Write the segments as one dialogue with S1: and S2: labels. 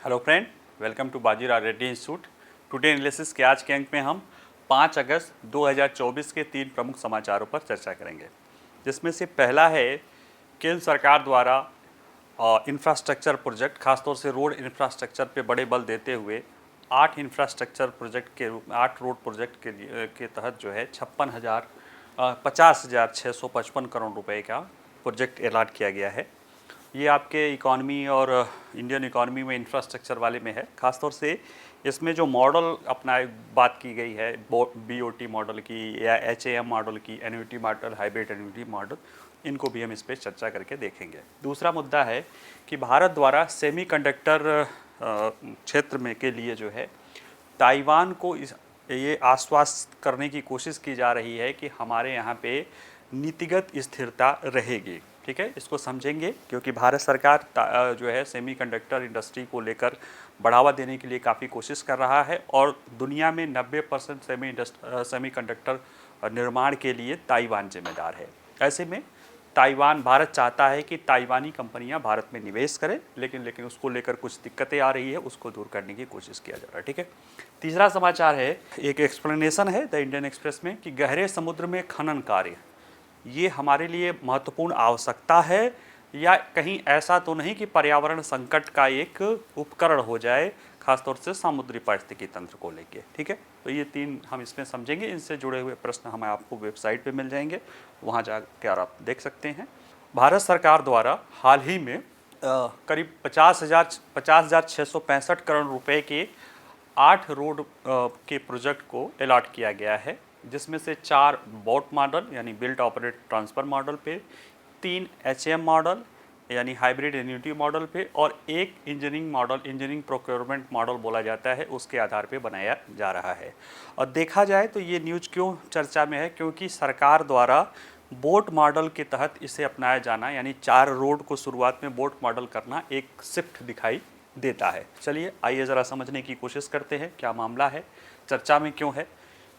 S1: Hello friend, welcome to Bajirao Reddy institute. Today analysis के आज के अंक में हम 5 अगस्त 2024 के 3 प्रमुख समाचारों पर चर्चा करेंगे, जिसमें से पहला है केंद्र सरकार द्वारा इंफ्रास्ट्रक्चर प्रोजेक्ट, खासतौर से रोड इंफ्रास्ट्रक्चर पे बड़े बल देते हुए 8 इंफ्रास्ट्रक्चर प्रोजेक्ट के रूप में 8 रोड प्रोजेक्ट के तहत जो है 50,655 करोड़ रुपए का प्रोजेक्ट अलॉट किया गया है। ये आपके इकॉनमी और इंडियन इकॉनमी में इंफ्रास्ट्रक्चर वाले में है। खासतौर से इसमें जो मॉडल अपना बात की गई है BOT मॉडल की या HAM मॉडल की, annuity model, hybrid annuity model, इनको भी हम इस पर चर्चा करके देखेंगे। दूसरा मुद्दा है कि भारत द्वारा सेमीकंडक्टर क्षेत्र में के लिए जो है ताइवान को ये आश्वस्त करने की कोशिश की जा रही है कि हमारे यहाँ पे नीतिगत स्थिरता रहेगी। ठीक है, इसको समझेंगे क्योंकि भारत सरकार जो है सेमीकंडक्टर इंडस्ट्री को लेकर बढ़ावा देने के लिए काफ़ी कोशिश कर रहा है और दुनिया में 90% सेमीकंडक्टर निर्माण के लिए ताइवान जिम्मेदार है। ऐसे में भारत चाहता है कि ताइवानी कंपनियां भारत में निवेश करें, लेकिन उसको लेकर कुछ दिक्कतें आ रही है, उसको दूर करने की कोशिश किया जा रहा है। ठीक है, तीसरा समाचार है, एक एक्सप्लेनेशन है द इंडियन एक्सप्रेस में कि गहरे समुद्र में खनन कार्य ये हमारे लिए महत्वपूर्ण आवश्यकता है या कहीं ऐसा तो नहीं कि पर्यावरण संकट का एक उपकरण हो जाए, खासतौर से समुद्री पारिस्थितिकी तंत्र को लेके। ठीक है, तो ये 3 हम इसमें समझेंगे। इनसे जुड़े हुए प्रश्न हमें आपको वेबसाइट पे मिल जाएंगे, वहाँ जाकर आप देख सकते हैं। भारत सरकार द्वारा हाल ही में करीब 50,665 करोड़ रुपए के 8 रोड के प्रोजेक्ट को अलॉट किया गया है, जिसमें से 4 बोट मॉडल यानी बिल्ट ऑपरेट ट्रांसफर मॉडल पे, 3 HAM मॉडल यानी हाइब्रिड एन्युटी मॉडल पे और 1 engineering model, engineering procurement model बोला जाता है, उसके आधार पे बनाया जा रहा है। और देखा जाए तो ये न्यूज़ क्यों चर्चा में है, क्योंकि सरकार द्वारा बोट मॉडल के तहत इसे अपनाया जाना यानी 4 रोड को शुरुआत में बोट मॉडल करना एक शिफ्ट दिखाई देता है। चलिए आइए ज़रा समझने की कोशिश करते हैं क्या मामला है, चर्चा में क्यों है।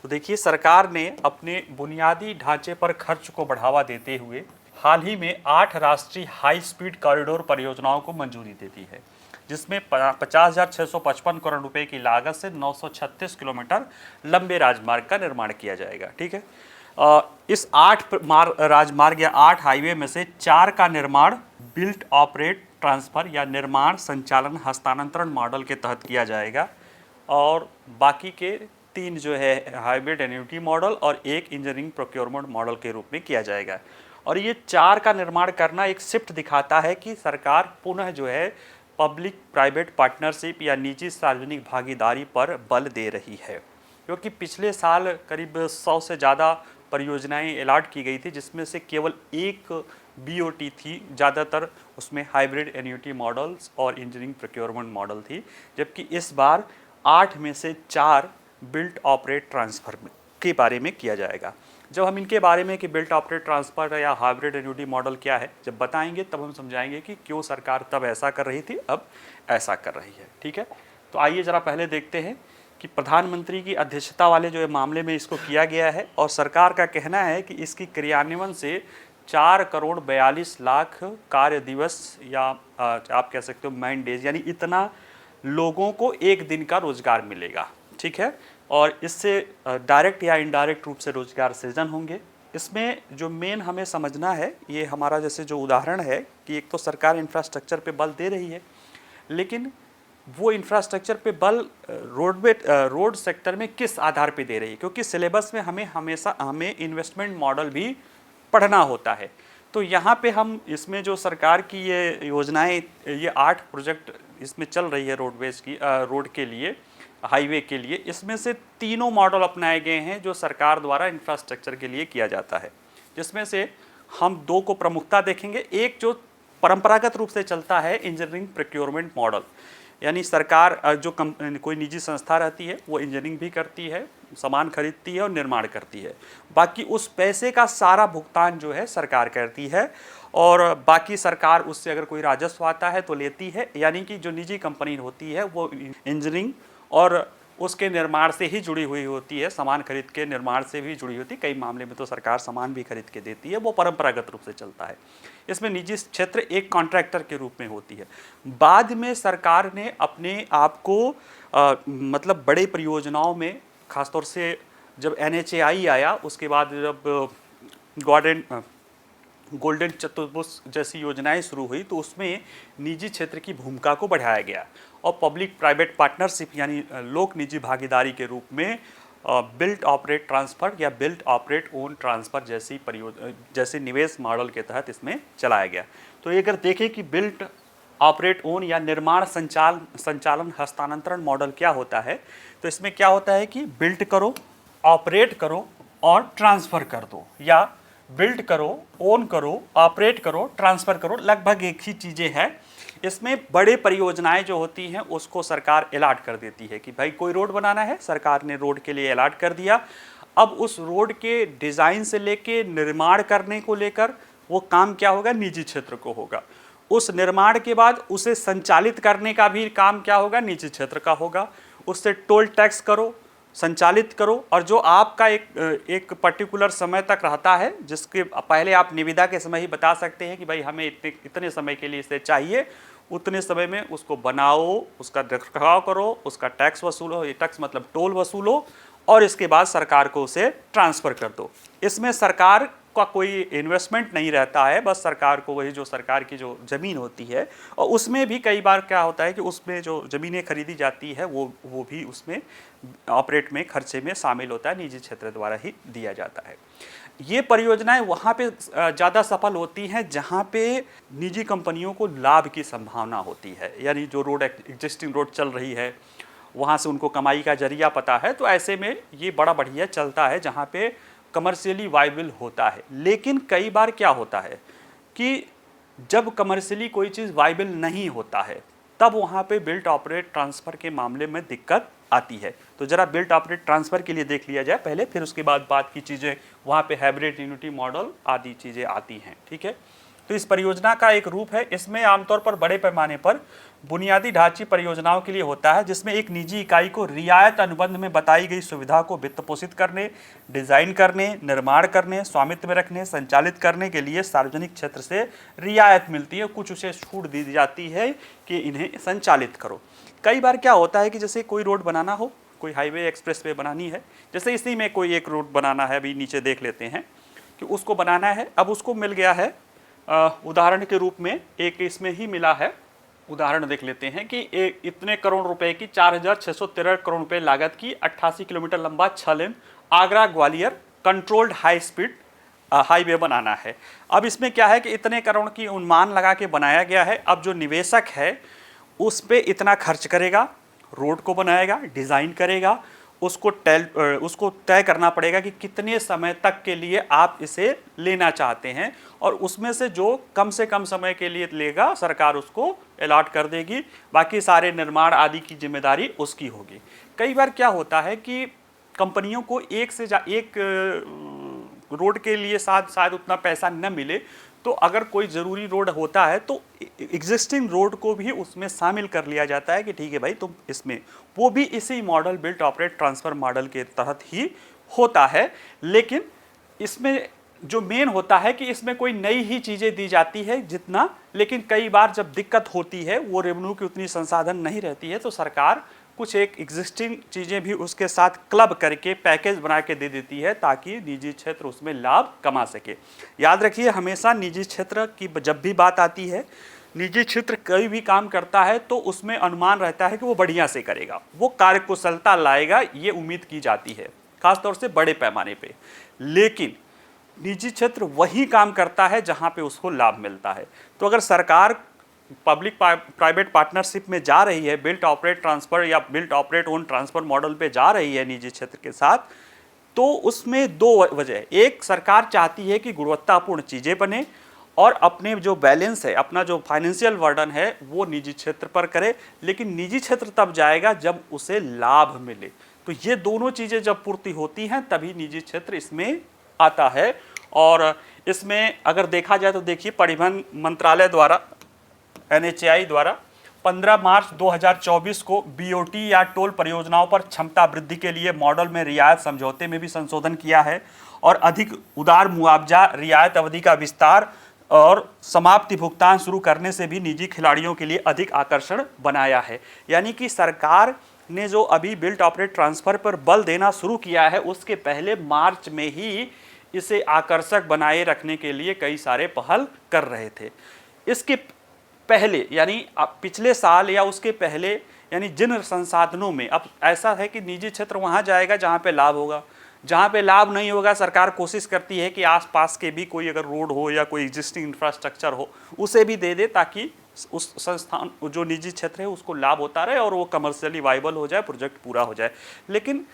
S1: तो देखिए, सरकार ने अपने बुनियादी ढांचे पर खर्च को बढ़ावा देते हुए हाल ही में 8 राष्ट्रीय हाई स्पीड कॉरिडोर परियोजनाओं को मंजूरी दे दी है, जिसमें 50,655 करोड़ रुपए की लागत से 936 किलोमीटर लंबे राजमार्ग का निर्माण किया जाएगा। ठीक है, इस 8 राजमार्ग या 8 हाईवे में से 4 का निर्माण बिल्ट ऑपरेट ट्रांसफर या निर्माण संचालन हस्तांतरण मॉडल के तहत किया जाएगा और बाकी के 3 जो है हाइब्रिड एन्युटी मॉडल और 1 इंजीनियरिंग प्रोक्योरमेंट मॉडल के रूप में किया जाएगा। और ये 4 का निर्माण करना एक शिफ्ट दिखाता है कि सरकार पुनः जो है पब्लिक प्राइवेट पार्टनरशिप या निजी सार्वजनिक भागीदारी पर बल दे रही है, क्योंकि पिछले साल करीब 100 से ज़्यादा परियोजनाएं अलॉट की गई थी, जिसमें से केवल 1 BOT थी, ज़्यादातर उसमें हाइब्रिड एन्युटी मॉडल्स और इंजीनियरिंग प्रोक्योरमेंट मॉडल थी, जबकि इस बार 8 में से 4 बिल्ट ऑपरेट ट्रांसफर के बारे में किया जाएगा। जब हम इनके बारे में कि बिल्ट ऑपरेट ट्रांसफर या हाइब्रिड एन्युटी मॉडल क्या है जब बताएंगे, तब हम समझाएंगे कि क्यों सरकार तब ऐसा कर रही थी, अब ऐसा कर रही है। ठीक है, तो आइए ज़रा पहले देखते हैं कि प्रधानमंत्री की अध्यक्षता वाले जो मामले में इसको किया गया है और सरकार का कहना है कि इसकी क्रियान्वयन से 4 करोड़ 42 लाख कार्य दिवस या आप कह सकते हो मैन डेज, यानी इतना लोगों को एक दिन का रोजगार मिलेगा। ठीक है, और इससे डायरेक्ट या इनडायरेक्ट रूप से रोजगार सृजन होंगे। इसमें जो मेन हमें समझना है, ये हमारा जैसे जो उदाहरण है कि एक तो सरकार इंफ्रास्ट्रक्चर पे बल दे रही है, लेकिन वो इंफ्रास्ट्रक्चर पे बल रोड सेक्टर में किस आधार पे दे रही है, क्योंकि सिलेबस में हमें इन्वेस्टमेंट मॉडल भी पढ़ना होता है। तो यहाँ पे हम इसमें जो सरकार की ये योजनाएं, ये 8 प्रोजेक्ट इसमें चल रही है रोडवेज की, रोड के लिए, हाईवे के लिए, इसमें से तीनों मॉडल अपनाए गए हैं जो सरकार द्वारा इंफ्रास्ट्रक्चर के लिए किया जाता है, जिसमें से हम 2 को प्रमुखता देखेंगे। एक जो परंपरागत रूप से चलता है इंजीनियरिंग प्रोक्योरमेंट मॉडल, यानी सरकार जो कोई निजी संस्था रहती है वो इंजीनियरिंग भी करती है, सामान खरीदती है और निर्माण करती है, बाकी उस पैसे का सारा भुगतान जो है सरकार करती है और बाकी सरकार उससे अगर कोई राजस्व आता है तो लेती है, यानी कि जो निजी कंपनी होती है वो इंजीनियरिंग और उसके निर्माण से ही जुड़ी हुई होती है, सामान खरीद के निर्माण से भी जुड़ी होती है। कई मामले में तो सरकार सामान भी खरीद के देती है, वो परंपरागत रूप से चलता है। इसमें निजी क्षेत्र एक कॉन्ट्रैक्टर के रूप में होती है। बाद में सरकार ने अपने आप को मतलब बड़े परियोजनाओं में, खासतौर से जब NHAI आया, उसके बाद जब गोल्डन चतुर्भुज जैसी योजनाएं शुरू हुई, तो उसमें निजी क्षेत्र की भूमिका को बढ़ाया गया और पब्लिक प्राइवेट पार्टनरशिप यानी लोक निजी भागीदारी के रूप में बिल्ट ऑपरेट ट्रांसफर या बिल्ट ऑपरेट ओन ट्रांसफर जैसे निवेश मॉडल के तहत इसमें चलाया गया। तो ये अगर देखें कि बिल्ट ऑपरेट ओन या निर्माण संचालन हस्तांतरण मॉडल क्या होता है, तो इसमें क्या होता है कि बिल्ट करो, ऑपरेट करो और ट्रांसफ़र कर दो, या बिल्ड करो, ओन करो, ऑपरेट करो, ट्रांसफ़र करो, लगभग एक ही चीज़ें हैं। इसमें बड़े परियोजनाएं जो होती हैं उसको सरकार अलाट कर देती है कि भाई कोई रोड बनाना है, सरकार ने रोड के लिए अलाट कर दिया। अब उस रोड के डिज़ाइन से लेके निर्माण करने को लेकर वो काम क्या होगा, निजी क्षेत्र को होगा। उस निर्माण के बाद उसे संचालित करने का भी काम क्या होगा, निजी क्षेत्र का होगा। उससे टोल टैक्स करो, संचालित करो, और जो आपका एक पर्टिकुलर समय तक रहता है, जिसके पहले आप निविदा के समय ही बता सकते हैं कि भाई हमें इतने समय के लिए इसे चाहिए, उतने समय में उसको बनाओ, उसका रखरखाव करो, उसका टैक्स वसूलो, ये टैक्स मतलब टोल वसूलो, और इसके बाद सरकार को उसे ट्रांसफ़र कर दो। इसमें सरकार का कोई इन्वेस्टमेंट नहीं रहता है, बस सरकार को वही जो सरकार की जो ज़मीन होती है, और उसमें भी कई बार क्या होता है कि उसमें जो ज़मीनें खरीदी जाती है वो भी उसमें ऑपरेट में खर्चे में शामिल होता है, निजी क्षेत्र द्वारा ही दिया जाता है। ये परियोजनाएं वहाँ पे ज़्यादा सफल होती हैं जहाँ पे निजी कंपनियों को लाभ की संभावना होती है, यानी जो रोड एग्जिस्टिंग रोड चल रही है वहाँ से उनको कमाई का जरिया पता है, तो ऐसे में ये बड़ा बढ़िया चलता है जहाँ पे कमर्शियली वाइबल होता है। लेकिन कई बार क्या होता है कि जब कमर्शियली कोई चीज़ वाइबल नहीं होता है, तब वहाँ पे बिल्ट ऑपरेट ट्रांसफ़र के मामले में दिक्कत आती है। तो ज़रा बिल्ट ऑपरेट ट्रांसफ़र के लिए देख लिया जाए पहले, फिर उसके बाद बात की चीज़ें वहाँ पे हाइब्रिड यूनिटी मॉडल आदि चीज़ें आती हैं, ठीक है। तो इस परियोजना का एक रूप है, इसमें आमतौर पर बड़े पैमाने पर बुनियादी ढांचे परियोजनाओं के लिए होता है, जिसमें एक निजी इकाई को रियायत अनुबंध में बताई गई सुविधा को वित्त पोषित करने, डिज़ाइन करने, निर्माण करने, स्वामित्व में रखने, संचालित करने के लिए सार्वजनिक क्षेत्र से रियायत मिलती है, कुछ उसे छूट दी जाती है कि इन्हें संचालित करो। कई बार क्या होता है कि जैसे कोई रोड बनाना हो, कोई हाईवे एक्सप्रेस वे बनानी है, जैसे इसी में कोई एक रोड बनाना है, अभी नीचे देख लेते हैं कि उसको बनाना है। अब उसको मिल गया है उदाहरण के रूप में एक इसमें ही मिला है, उदाहरण देख लेते हैं कि एक इतने करोड़ रुपए की 4,613 करोड़ रुपए लागत की 88 किलोमीटर लंबा 6 lane Agra Gwalior controlled high speed highway बनाना है। अब इसमें क्या है कि इतने करोड़ की अनुमान लगा के बनाया गया है। अब जो निवेशक है उस पे इतना खर्च करेगा, रोड को बनाएगा, डिज़ाइन करेगा, उसको तय करना पड़ेगा कि कितने समय तक के लिए आप इसे लेना चाहते हैं, और उसमें से जो कम से कम समय के लिए लेगा सरकार उसको अलॉट कर देगी, बाकी सारे निर्माण आदि की जिम्मेदारी उसकी होगी। कई बार क्या होता है कि कंपनियों को एक रोड के लिए शायद उतना पैसा न मिले, तो अगर कोई ज़रूरी रोड होता है तो एग्जिस्टिंग रोड को भी उसमें शामिल कर लिया जाता है कि ठीक है भाई तुम इसमें, वो भी इसी model built operate transfer model के तहत ही होता है। लेकिन इसमें जो मेन होता है कि इसमें कोई नई ही चीज़ें दी जाती है जितना, लेकिन कई बार जब दिक्कत होती है, वो रेवेन्यू की उतनी संसाधन नहीं रहती है, तो सरकार कुछ एक एग्जिस्टिंग चीज़ें भी उसके साथ क्लब करके पैकेज बना के दे देती है ताकि निजी क्षेत्र उसमें लाभ कमा सके। याद रखिए हमेशा निजी क्षेत्र की जब भी बात आती है, निजी क्षेत्र कोई भी काम करता है तो उसमें अनुमान रहता है कि वो बढ़िया से करेगा, वो कार्यकुशलता लाएगा, ये उम्मीद की जाती है खासतौर से बड़े पैमाने पे। लेकिन निजी क्षेत्र वही काम करता है जहाँ पे उसको लाभ मिलता है। तो अगर सरकार पब्लिक प्राइवेट पार्टनरशिप में जा रही है, बिल्ट ऑपरेट ट्रांसफ़र या built operate own transfer model पे जा रही है निजी क्षेत्र के साथ, तो उसमें दो वजह है। एक, सरकार चाहती है कि गुणवत्तापूर्ण चीज़ें बने और अपने जो बैलेंस है, अपना जो फाइनेंशियल बर्डन है वो निजी क्षेत्र पर करे, लेकिन निजी क्षेत्र तब जाएगा जब उसे लाभ मिले। तो ये दोनों चीज़ें जब पूर्ति होती हैं तभी निजी क्षेत्र इसमें आता है। और इसमें अगर देखा जाए तो देखिए परिवहन मंत्रालय द्वारा NHAI द्वारा 15 मार्च 2024 को बीओटी या टोल परियोजनाओं पर क्षमता वृद्धि के लिए मॉडल में रियायत समझौते में भी संशोधन किया है और अधिक उदार मुआवजा, रियायत अवधि का विस्तार और समाप्ति भुगतान शुरू करने से भी निजी खिलाड़ियों के लिए अधिक आकर्षण बनाया है। यानी कि सरकार ने जो अभी बिल्ट ऑपरेट ट्रांसफर पर बल देना शुरू किया है, उसके पहले मार्च में ही इसे आकर्षक बनाए रखने के लिए कई सारे पहल कर रहे थे। इसके पहले यानी पिछले साल या उसके पहले यानी जिन संसाधनों में, अब ऐसा है कि निजी क्षेत्र वहाँ जाएगा जहाँ पे लाभ होगा, जहाँ पे लाभ नहीं होगा सरकार कोशिश करती है कि आसपास के भी कोई अगर रोड हो या कोई एग्जिस्टिंग इंफ्रास्ट्रक्चर हो उसे भी दे दे, ताकि उस संस्थान जो निजी क्षेत्र है उसको लाभ होता रहे और वो कमर्शियली वाइबल हो जाए, प्रोजेक्ट पूरा हो जाए। लेकिन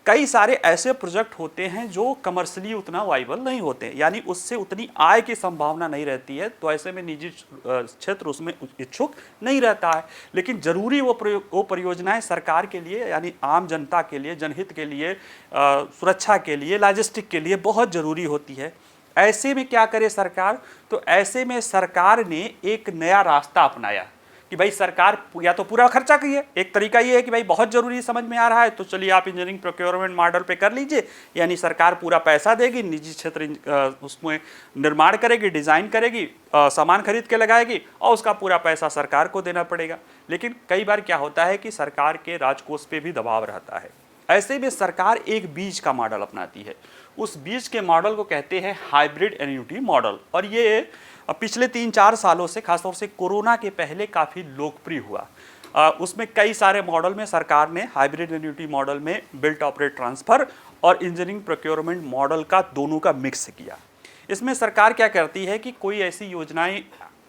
S1: कई सारे ऐसे प्रोजेक्ट होते हैं जो कमर्शियली उतना वाइबल नहीं होते, यानी उससे उतनी आय की संभावना नहीं रहती है, तो ऐसे में निजी क्षेत्र उसमें इच्छुक नहीं रहता है। लेकिन जरूरी वो परियोजनाएं सरकार के लिए यानी आम जनता के लिए, जनहित के लिए, सुरक्षा के लिए, लॉजिस्टिक के लिए बहुत ज़रूरी होती है। ऐसे में क्या करे सरकार? तो ऐसे में सरकार ने एक नया रास्ता अपनाया कि भाई सरकार या तो पूरा खर्चा किए, एक तरीका ये है कि भाई बहुत ज़रूरी समझ में आ रहा है तो चलिए आप इंजीनियरिंग प्रोक्योरमेंट मॉडल पे कर लीजिए, यानी सरकार पूरा पैसा देगी, निजी क्षेत्र उसमें निर्माण करेगी, डिज़ाइन करेगी, सामान खरीद के लगाएगी और उसका पूरा पैसा सरकार को देना पड़ेगा। लेकिन कई बार क्या होता है कि सरकार के राजकोष पे भी दबाव रहता है। ऐसे में सरकार एक बीज का मॉडल अपनाती है, उस बीज के मॉडल को कहते हैं हाइब्रिड एन्युटी मॉडल, और ये पिछले 3-4 सालों से, खासतौर से कोरोना के पहले काफ़ी लोकप्रिय हुआ। उसमें कई सारे मॉडल में सरकार ने हाइब्रिड एन्युटी मॉडल में बिल्ट ऑपरेट ट्रांसफ़र और इंजीनियरिंग प्रोक्योरमेंट मॉडल का दोनों का मिक्स किया। इसमें सरकार क्या करती है कि कोई ऐसी योजनाएं,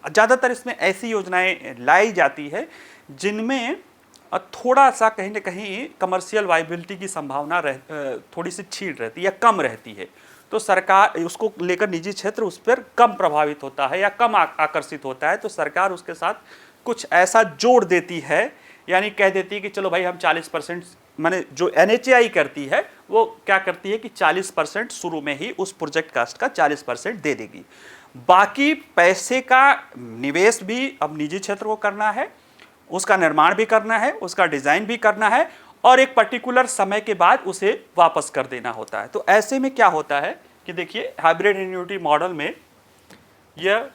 S1: ज़्यादातर इसमें ऐसी योजनाएं लाई जाती है जिनमें थोड़ा सा कहीं ना कहीं कमर्शियल वाइबिलिटी की संभावना थोड़ी सी छीड़ रहती है या कम रहती है, तो सरकार उसको लेकर निजी क्षेत्र उस पर कम प्रभावित होता है या कम आकर्षित होता है, तो सरकार उसके साथ कुछ ऐसा जोड़ देती है, यानी कह देती है कि चलो भाई हम 40%, माने जो NHAI करती है वो क्या करती है कि 40% शुरू में ही उस प्रोजेक्ट कास्ट का 40% दे देगी। बाकी पैसे का निवेश भी अब निजी क्षेत्र को करना है, उसका निर्माण भी करना है, उसका डिज़ाइन भी करना है और एक पर्टिकुलर समय के बाद उसे वापस कर देना होता है। तो ऐसे में क्या होता है कि देखिए हाइब्रिड एन्युटी मॉडल में यह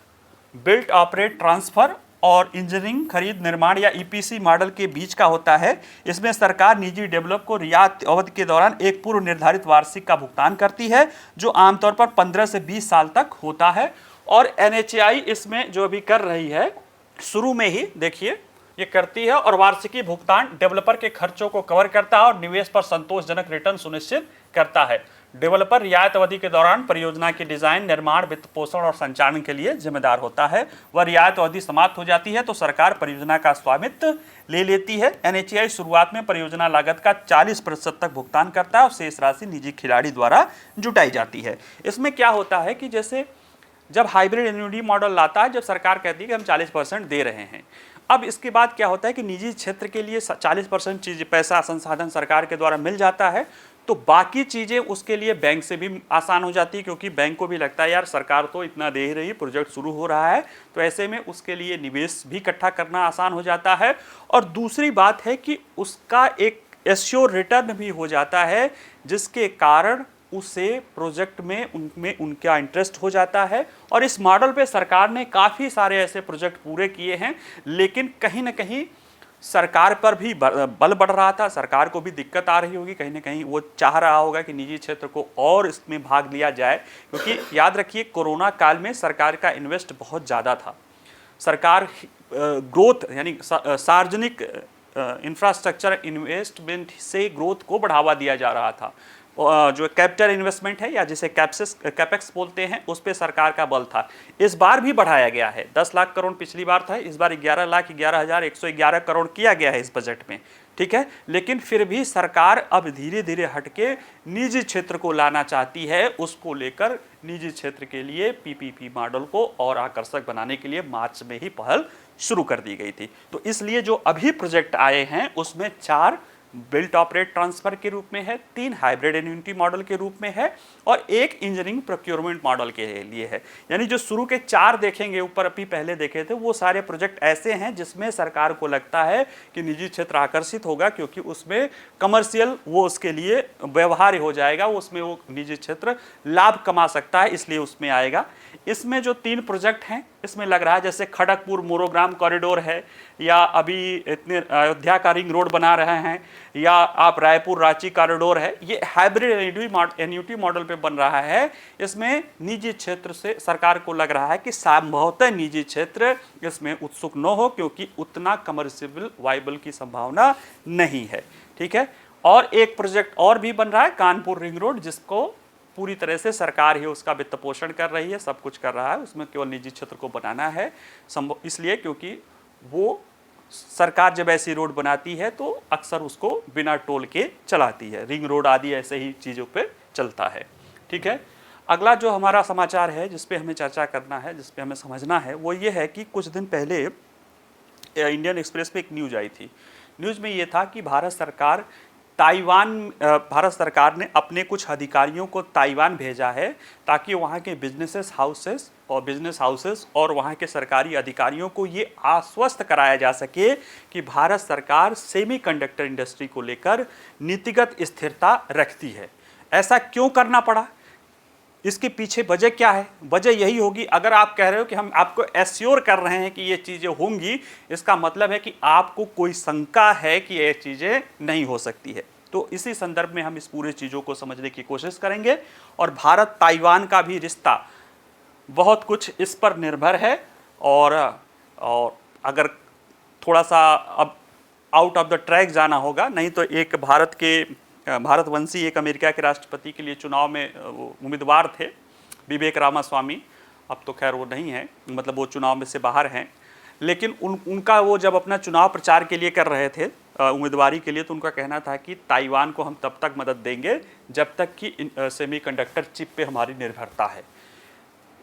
S1: बिल्ट ऑपरेट ट्रांसफ़र और इंजीनियरिंग खरीद निर्माण या EPC मॉडल के बीच का होता है। इसमें सरकार निजी डेवलपर को रियायत अवधि के दौरान एक पूर्व निर्धारित वार्षिक का भुगतान करती है, जो आमतौर पर 15 से 20 साल तक होता है। और NHAI इसमें जो अभी कर रही है, शुरू में ही देखिए ये करती है और वार्षिकी भुगतान डेवलपर के खर्चों को कवर करता है और निवेश पर संतोषजनक रिटर्न सुनिश्चित करता है। डेवलपर रियायत अवधि के दौरान परियोजना के डिजाइन, निर्माण, वित्त पोषण और संचालन के लिए जिम्मेदार होता है। वह रियायत अवधि समाप्त हो जाती है तो सरकार परियोजना का स्वामित्व ले लेती है। NHAI शुरुआत में परियोजना लागत का 40% तक भुगतान करता है और शेष राशि निजी खिलाड़ी द्वारा जुटाई जाती है। इसमें क्या होता है कि जैसे जब हाइब्रिड एन्युटी मॉडल लाता है, जब सरकार कहती है कि हम 40% दे रहे हैं, अब इसके बाद क्या होता है कि निजी क्षेत्र के लिए 40% चीज़ पैसा संसाधन सरकार के द्वारा मिल जाता है, तो बाकी चीज़ें उसके लिए बैंक से भी आसान हो जाती है, क्योंकि बैंक को भी लगता है यार सरकार तो इतना दे ही रही है, प्रोजेक्ट शुरू हो रहा है, तो ऐसे में उसके लिए निवेश भी इकट्ठा करना आसान हो जाता है। और दूसरी बात है कि उसका एक एश्योर रिटर्न भी हो जाता है, जिसके कारण उसे प्रोजेक्ट में उनका इंटरेस्ट हो जाता है। और इस मॉडल पे सरकार ने काफ़ी सारे ऐसे प्रोजेक्ट पूरे किए हैं, लेकिन कहीं ना कहीं सरकार पर भी बल बढ़ रहा था, सरकार को भी दिक्कत आ रही होगी, कहीं ना कहीं वो चाह रहा होगा कि निजी क्षेत्र को और इसमें भाग लिया जाए, क्योंकि याद रखिए कोरोना काल में सरकार का इन्वेस्ट बहुत ज़्यादा था। सरकार ग्रोथ यानी सार्वजनिक इंफ्रास्ट्रक्चर इन्वेस्टमेंट से ग्रोथ को बढ़ावा दिया जा रहा था। जो कैपिटल इन्वेस्टमेंट है या जिसे कैपेक्स बोलते हैं, उस पर सरकार का बल था। इस बार भी बढ़ाया गया है, 10 लाख करोड़ पिछली बार था, इस बार 11,11,111 करोड़ किया गया है इस बजट में, ठीक है। लेकिन फिर भी सरकार अब धीरे धीरे हटके निजी क्षेत्र को लाना चाहती है। उसको लेकर निजी क्षेत्र के लिए PPP मॉडल को और आकर्षक बनाने के लिए मार्च में ही पहल शुरू कर दी गई थी। तो इसलिए जो अभी प्रोजेक्ट आए हैं उसमें 4 बिल्ट ऑपरेट ट्रांसफर के रूप में है, 3 हाइब्रिड एन्युटी मॉडल के रूप में है और 1 इंजीनियरिंग प्रोक्योरमेंट मॉडल के लिए है। यानी जो शुरू के 4 देखेंगे ऊपर अभी पहले देखे थे, वो सारे प्रोजेक्ट ऐसे हैं जिसमें सरकार को लगता है कि निजी क्षेत्र आकर्षित होगा, क्योंकि उसमें कमर्शियल वो उसके लिए व्यवहार्य हो जाएगा, उसमें वो निजी क्षेत्र लाभ कमा सकता है, इसलिए उसमें आएगा। इसमें जो 3 प्रोजेक्ट हैं, इसमें लग रहा है जैसे खड़गपुर मोरोग्राम कॉरिडोर है, या अभी इतने अयोध्या का रिंग रोड बना रहे हैं, या आप रायपुर रांची कॉरिडोर है, ये हाइब्रिड एन्युटी मॉडल पे बन रहा है। इसमें निजी क्षेत्र से सरकार को लग रहा है कि संभवतः निजी क्षेत्र इसमें उत्सुक न हो, क्योंकि उतना कमर्शियल वाइबल की संभावना नहीं है। ठीक है। और एक प्रोजेक्ट और भी बन रहा है कानपुर रिंग रोड, जिसको पूरी तरह से सरकार ही उसका वित्त पोषण कर रही है, सब कुछ कर रहा है, उसमें केवल निजी क्षेत्र को बनाना है संभव, इसलिए क्योंकि वो सरकार जब ऐसी रोड बनाती है तो अक्सर उसको बिना टोल के चलाती है। रिंग रोड आदि ऐसे ही चीज़ों पे चलता है। ठीक है। अगला जो हमारा समाचार है जिस पे हमें चर्चा करना है, जिस पे हमें समझना है, वो ये है कि कुछ दिन पहले इंडियन एक्सप्रेस पे एक न्यूज़ आई थी। न्यूज़ में ये था कि भारत सरकार ने अपने कुछ अधिकारियों को ताइवान भेजा है, ताकि वहाँ के बिजनेस हाउसेस और वहाँ के सरकारी अधिकारियों को ये आश्वस्त कराया जा सके कि भारत सरकार सेमीकंडक्टर इंडस्ट्री को लेकर नीतिगत स्थिरता रखती है। ऐसा क्यों करना पड़ा, इसके पीछे वजह क्या है? वजह यही होगी, अगर आप कह रहे हो कि हम आपको एश्योर कर रहे हैं कि ये चीज़ें होंगी, इसका मतलब है कि आपको कोई शंका है कि ये चीज़ें नहीं हो सकती है। तो इसी संदर्भ में हम इस पूरे चीज़ों को समझने की कोशिश करेंगे, और भारत ताइवान का भी रिश्ता बहुत कुछ इस पर निर्भर है। और अगर थोड़ा सा अब आउट ऑफ द ट्रैक जाना होगा, नहीं तो एक भारतवंशी एक अमेरिका के राष्ट्रपति के लिए चुनाव में उम्मीदवार थे, विवेक रामास्वामी। अब तो खैर वो नहीं है, मतलब वो चुनाव में से बाहर हैं, लेकिन उनका वो जब अपना चुनाव प्रचार के लिए कर रहे थे, उम्मीदवारी के लिए, तो उनका कहना था कि ताइवान को हम तब तक मदद देंगे जब तक कि सेमीकंडक्टर चिप पे हमारी निर्भरता है।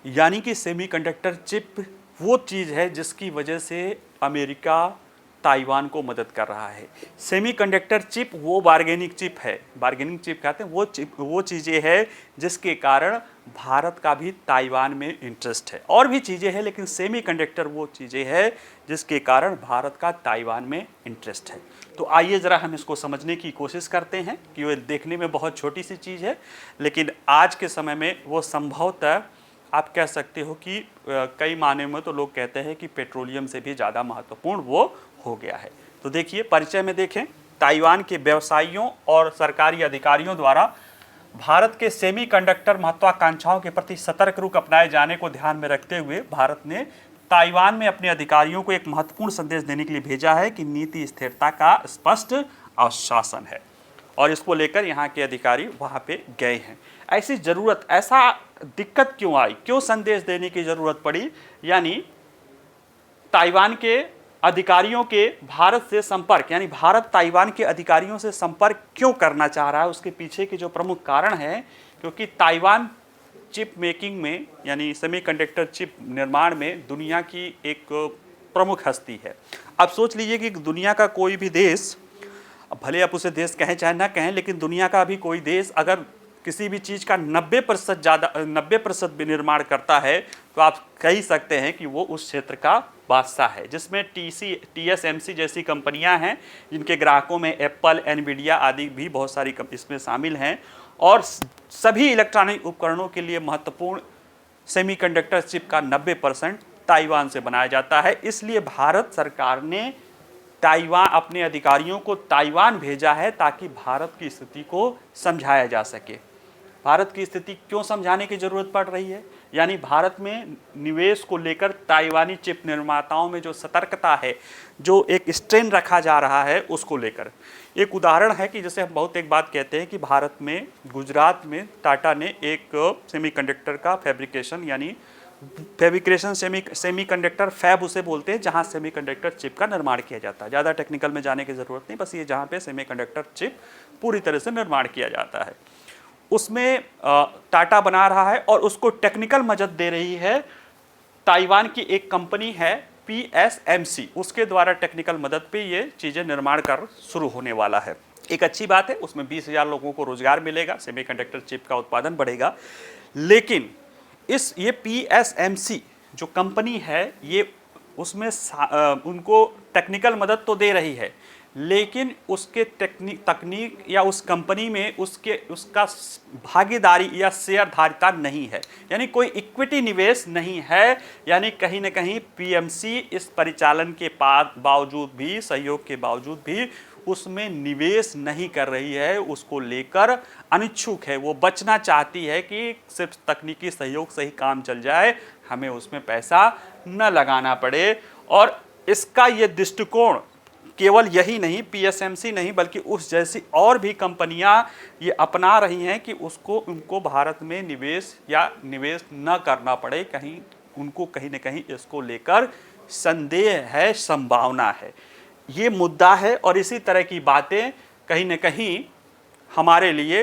S1: यानी कि सेमीकंडक्टर चिप वो चीज़ है जिसकी वजह से अमेरिका ताइवान को मदद कर रहा है। सेमीकंडक्टर चिप वो बार्गेनिंग चिप है, बार्गेनिंग चिप कहते हैं, वो चीज़ें हैं जिसके कारण भारत का भी ताइवान में इंटरेस्ट है। और भी चीज़ें हैं, लेकिन सेमीकंडक्टर वो चीज़ें हैं जिसके कारण भारत का ताइवान में इंटरेस्ट है। तो आइए ज़रा हम इसको समझने की कोशिश करते हैं कि वो देखने में बहुत छोटी सी चीज़ है, लेकिन आज के समय में वो संभवतः आप कह सकते हो कि कई मायने में तो लोग कहते हैं कि पेट्रोलियम से भी ज़्यादा महत्वपूर्ण वो हो गया है। तो देखिए, परिचय में देखें, ताइवान के व्यवसायियों और सरकारी अधिकारियों द्वारा भारत के सेमीकंडक्टर महत्वाकांक्षाओं के प्रति सतर्क रुख अपनाए जाने को ध्यान में रखते हुए भारत ने ताइवान में अपने अधिकारियों को एक महत्वपूर्ण संदेश देने के लिए भेजा है कि नीति स्थिरता का स्पष्ट आश्वासन है, और इसको लेकर यहाँ के अधिकारी वहाँ पे गए हैं। ऐसी ज़रूरत, ऐसा दिक्कत क्यों आई, क्यों संदेश देने की ज़रूरत पड़ी, यानी ताइवान के अधिकारियों के भारत से संपर्क, यानी भारत ताइवान के अधिकारियों से संपर्क क्यों करना चाह रहा है, उसके पीछे के जो प्रमुख कारण है, क्योंकि ताइवान चिप मेकिंग में, यानी सेमीकंडक्टर चिप निर्माण में दुनिया की एक प्रमुख हस्ती है। अब सोच लीजिए कि दुनिया का कोई भी देश, भले आप उसे देश कहें चाहे ना कहें, लेकिन दुनिया का भी कोई देश अगर किसी भी चीज़ का 90% भी निर्माण करता है, तो आप कह सकते हैं कि वो उस क्षेत्र का बादशाह है, जिसमें TSMC जैसी कंपनियां हैं, जिनके ग्राहकों में एप्पल, एनवीडिया आदि भी बहुत सारी इसमें शामिल हैं, और सभी इलेक्ट्रॉनिक उपकरणों के लिए महत्वपूर्ण सेमीकंडक्टर चिप का 90% ताइवान से बनाया जाता है। इसलिए भारत सरकार ने अपने अधिकारियों को ताइवान भेजा है, ताकि भारत की स्थिति को समझाया जा सके। भारत की स्थिति क्यों समझाने की ज़रूरत पड़ रही है, यानी भारत में निवेश को लेकर ताइवानी चिप निर्माताओं में जो सतर्कता है, जो एक स्ट्रेन रखा जा रहा है, उसको लेकर एक उदाहरण है कि जैसे हम बहुत एक बात कहते हैं कि भारत में, गुजरात में टाटा ने एक सेमीकंडक्टर का फैब्रिकेशन, यानी सेमीकंडक्टर फैब उसे बोलते हैं, जहां सेमीकंडक्टर चिप का निर्माण किया जाता है। ज़्यादा टेक्निकल में जाने की ज़रूरत नहीं, बस ये जहां पे सेमीकंडक्टर चिप पूरी तरह से निर्माण किया जाता है, उसमें टाटा बना रहा है, और उसको टेक्निकल मदद दे रही है ताइवान की एक कंपनी है PSMC, उसके द्वारा टेक्निकल मदद पे ये चीज़ें निर्माण कर शुरू होने वाला है। एक अच्छी बात है, उसमें 20,000 लोगों को रोजगार मिलेगा, सेमीकंडक्टर चिप का उत्पादन बढ़ेगा। लेकिन ये पीएसएमसी जो कंपनी है, ये उसमें उनको टेक्निकल मदद तो दे रही है, लेकिन उसके तकनीक या उस कंपनी में उसका भागीदारी या शेयरधारिता नहीं है, यानी कोई इक्विटी निवेश नहीं है। यानी कहीं ना कहीं पीएमसी इस परिचालन के बावजूद भी, सहयोग के बावजूद भी उसमें निवेश नहीं कर रही है, उसको लेकर अनिच्छुक है। वो बचना चाहती है कि सिर्फ तकनीकी सहयोग से ही काम चल जाए, हमें उसमें पैसा न लगाना पड़े। और इसका ये दृष्टिकोण केवल यही नहीं, पीएसएमसी नहीं, बल्कि उस जैसी और भी कंपनियां ये अपना रही हैं कि उनको भारत में निवेश न करना पड़े, कहीं उनको कहीं ना कहीं इसको लेकर संदेह है, संभावना है। ये मुद्दा है और इसी तरह की बातें कहीं ना कहीं हमारे लिए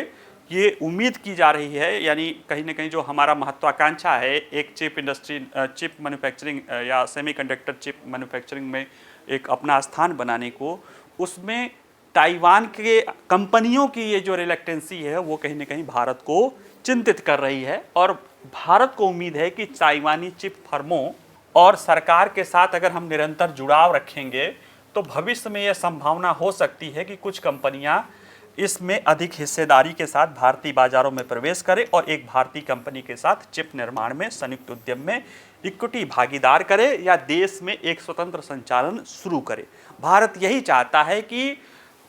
S1: ये उम्मीद की जा रही है, यानी कहीं ना कहीं जो हमारा महत्वाकांक्षा है एक चिप मैन्युफैक्चरिंग या सेमीकंडक्टर चिप मैन्युफैक्चरिंग में एक अपना स्थान बनाने को, उसमें ताइवान के कंपनियों की ये जो रिलेक्टेंसी है वो कहीं ना कहीं भारत को चिंतित कर रही है। और भारत को उम्मीद है कि ताइवानी चिप फर्मों और सरकार के साथ अगर हम निरंतर जुड़ाव रखेंगे तो भविष्य में यह संभावना हो सकती है कि कुछ कंपनियां इसमें अधिक हिस्सेदारी के साथ भारतीय बाजारों में प्रवेश करें और एक भारतीय कंपनी के साथ चिप निर्माण में संयुक्त उद्यम में इक्विटी भागीदार करे या देश में एक स्वतंत्र संचालन शुरू करे। भारत यही चाहता है कि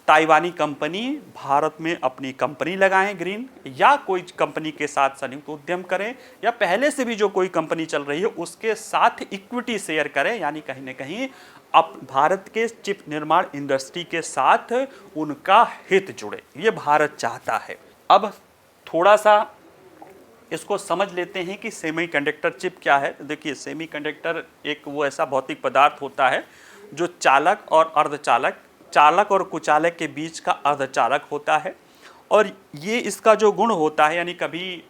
S1: ताइवानी कंपनी भारत में अपनी कंपनी लगाएं ग्रीन, या कोई कंपनी के साथ संयुक्त उद्यम करें, या पहले से भी जो कोई कंपनी चल रही है उसके साथ इक्विटी शेयर करें, यानी कहीं ना कहीं अब भारत के चिप निर्माण इंडस्ट्री के साथ उनका हित जुड़े, ये भारत चाहता है। अब थोड़ा सा इसको समझ लेते हैं कि सेमीकंडक्टर चिप क्या है। देखिए, सेमीकंडक्टर एक वो ऐसा भौतिक पदार्थ होता है जो चालक और अर्धचालक, चालक और कुचालक के बीच का अर्धचालक होता है। और ये इसका जो गुण होता है, यानी कभी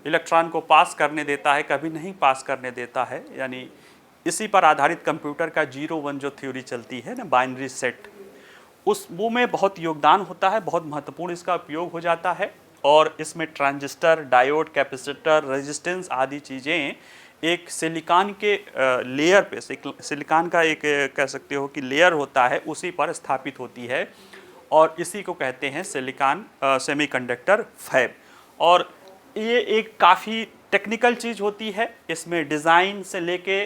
S1: इलेक्ट्रॉन को पास करने देता है, कभी नहीं पास करने देता है, यानी इसी पर आधारित कंप्यूटर का 0-1 जो थ्योरी चलती है ना, बाइनरी सेट, उस वो में बहुत योगदान होता है, बहुत महत्वपूर्ण इसका उपयोग हो जाता है। और इसमें ट्रांजिस्टर, डायोड, कैपेसिटर, रेजिस्टेंस आदि चीज़ें एक सिलिकॉन के लेयर पे, सिलिकॉन का एक कह सकते हो कि लेयर होता है, उसी पर स्थापित होती है और इसी को कहते हैं सिलिकॉन सेमीकंडक्टर फैब। और ये एक काफ़ी टेक्निकल चीज़ होती है। इसमें डिज़ाइन से लेके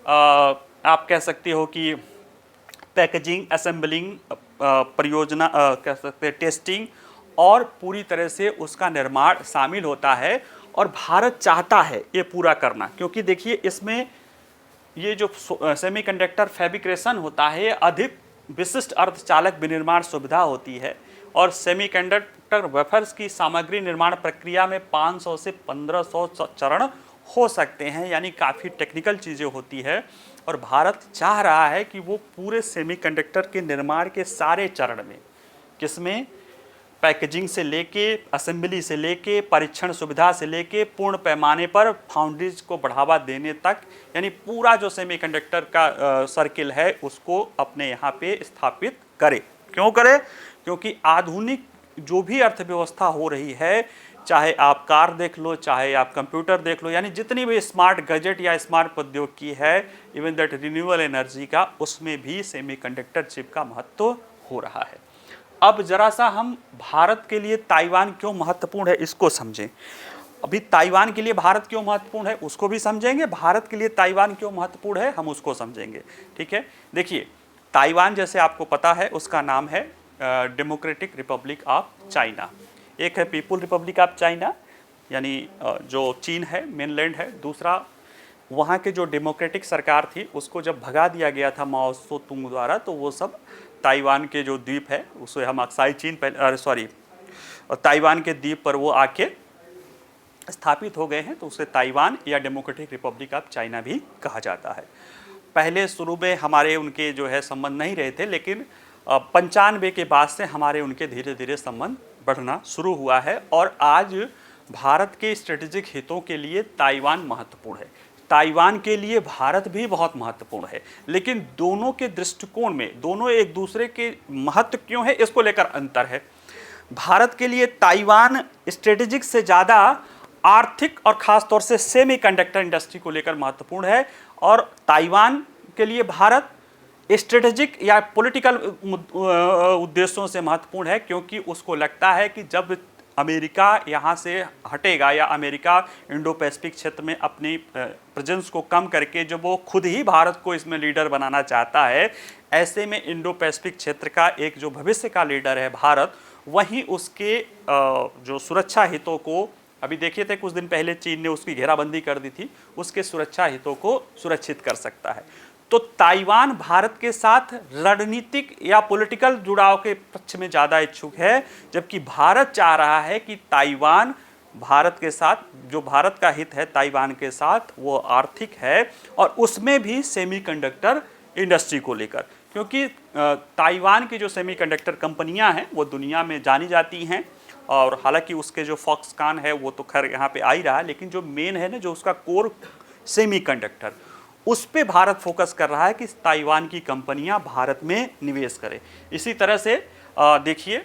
S1: आप कह सकते हो कि पैकेजिंग, असेंबलिंग, परियोजना कह सकते हैं, टेस्टिंग और पूरी तरह से उसका निर्माण शामिल होता है। और भारत चाहता है ये पूरा करना, क्योंकि देखिए इसमें ये जो सेमीकंडक्टर फैब्रिकेशन होता है अधिक विशिष्ट अर्धचालक विनिर्माण सुविधा होती है। और सेमीकंडक्टर वेफर्स की सामग्री निर्माण प्रक्रिया में 500 से 1500 चरण हो सकते हैं, यानी काफ़ी टेक्निकल चीज़ें होती है। और भारत चाह रहा है कि वो पूरे सेमीकंडक्टर के निर्माण के सारे चरण में, किसमें, पैकेजिंग से लेके, असेंबली से लेके, परीक्षण सुविधा से लेके, पूर्ण पैमाने पर फाउंड्रीज को बढ़ावा देने तक, यानी पूरा जो सेमीकंडक्टर का सर्किल है उसको अपने यहाँ पे स्थापित करे। क्यों करे? क्योंकि आधुनिक जो भी अर्थव्यवस्था हो रही है, चाहे आप कार देख लो, चाहे आप कंप्यूटर देख लो, यानी जितनी भी स्मार्ट गैजेट या स्मार्ट प्रौद्योगिकी है, इवन दैट रिन्यूएबल एनर्जी का, उसमें भी सेमीकंडक्टर चिप का महत्व हो रहा है। अब जरा सा हम भारत के लिए ताइवान क्यों महत्वपूर्ण है इसको समझें। अभी ताइवान के लिए भारत क्यों महत्वपूर्ण है उसको भी समझेंगे, भारत के लिए ताइवान क्यों महत्वपूर्ण है हम उसको समझेंगे। ठीक है, देखिए ताइवान जैसे आपको पता है उसका नाम है डेमोक्रेटिक रिपब्लिक ऑफ चाइना। एक है पीपुल रिपब्लिक ऑफ चाइना, यानी जो चीन है, मेनलैंड है। दूसरा, वहाँ के जो डेमोक्रेटिक सरकार थी उसको जब भगा दिया गया था माओ त्से तुंग द्वारा, तो वो सब ताइवान के जो द्वीप है उसे हम अक्साई चीन ताइवान के द्वीप पर वो आके स्थापित हो गए हैं, तो उसे ताइवान या डेमोक्रेटिक रिपब्लिक ऑफ चाइना भी कहा जाता है। पहले शुरू में हमारे उनके जो है संबंध नहीं रहे थे, लेकिन 95 के बाद से हमारे उनके धीरे धीरे संबंध बढ़ना शुरू हुआ है। और आज भारत के स्ट्रेटेजिक हितों के लिए ताइवान महत्वपूर्ण है, ताइवान के लिए भारत भी बहुत महत्वपूर्ण है। लेकिन दोनों के दृष्टिकोण में, दोनों एक दूसरे के महत्व क्यों है इसको लेकर अंतर है। भारत के लिए ताइवान स्ट्रेटेजिक से ज़्यादा आर्थिक और ख़ास तौर से सेमीकंडक्टर इंडस्ट्री को लेकर महत्वपूर्ण है। और ताइवान के लिए भारत स्ट्रेटेजिक या पॉलिटिकल उद्देश्यों से महत्वपूर्ण है, क्योंकि उसको लगता है कि जब अमेरिका यहाँ से हटेगा या अमेरिका इंडो पैसिफिक क्षेत्र में अपनी प्रेजेंस को कम करके जब वो खुद ही भारत को इसमें लीडर बनाना चाहता है, ऐसे में इंडो पैसिफिक क्षेत्र का एक जो भविष्य का लीडर है भारत, वहीं उसके जो सुरक्षा हितों को, अभी देखिए थे कुछ दिन पहले चीन ने उसकी घेराबंदी कर दी थी, उसके सुरक्षा हितों को सुरक्षित कर सकता है। तो ताइवान भारत के साथ रणनीतिक या पॉलिटिकल जुड़ाव के पक्ष में ज़्यादा इच्छुक है, जबकि भारत चाह रहा है कि ताइवान भारत के साथ, जो भारत का हित है ताइवान के साथ, वो आर्थिक है और उसमें भी सेमीकंडक्टर इंडस्ट्री को लेकर, क्योंकि ताइवान की जो सेमीकंडक्टर कंपनियां हैं वो दुनिया में जानी जाती हैं। और हालांकि उसके जो फॉक्सकॉन है वो तो खैर यहाँ पे आ ही रहा है, लेकिन जो मेन है ना, जो उसका कोर सेमीकंडक्टर, उस पे भारत फोकस कर रहा है कि ताइवान की कंपनियां भारत में निवेश करें। इसी तरह से देखिए,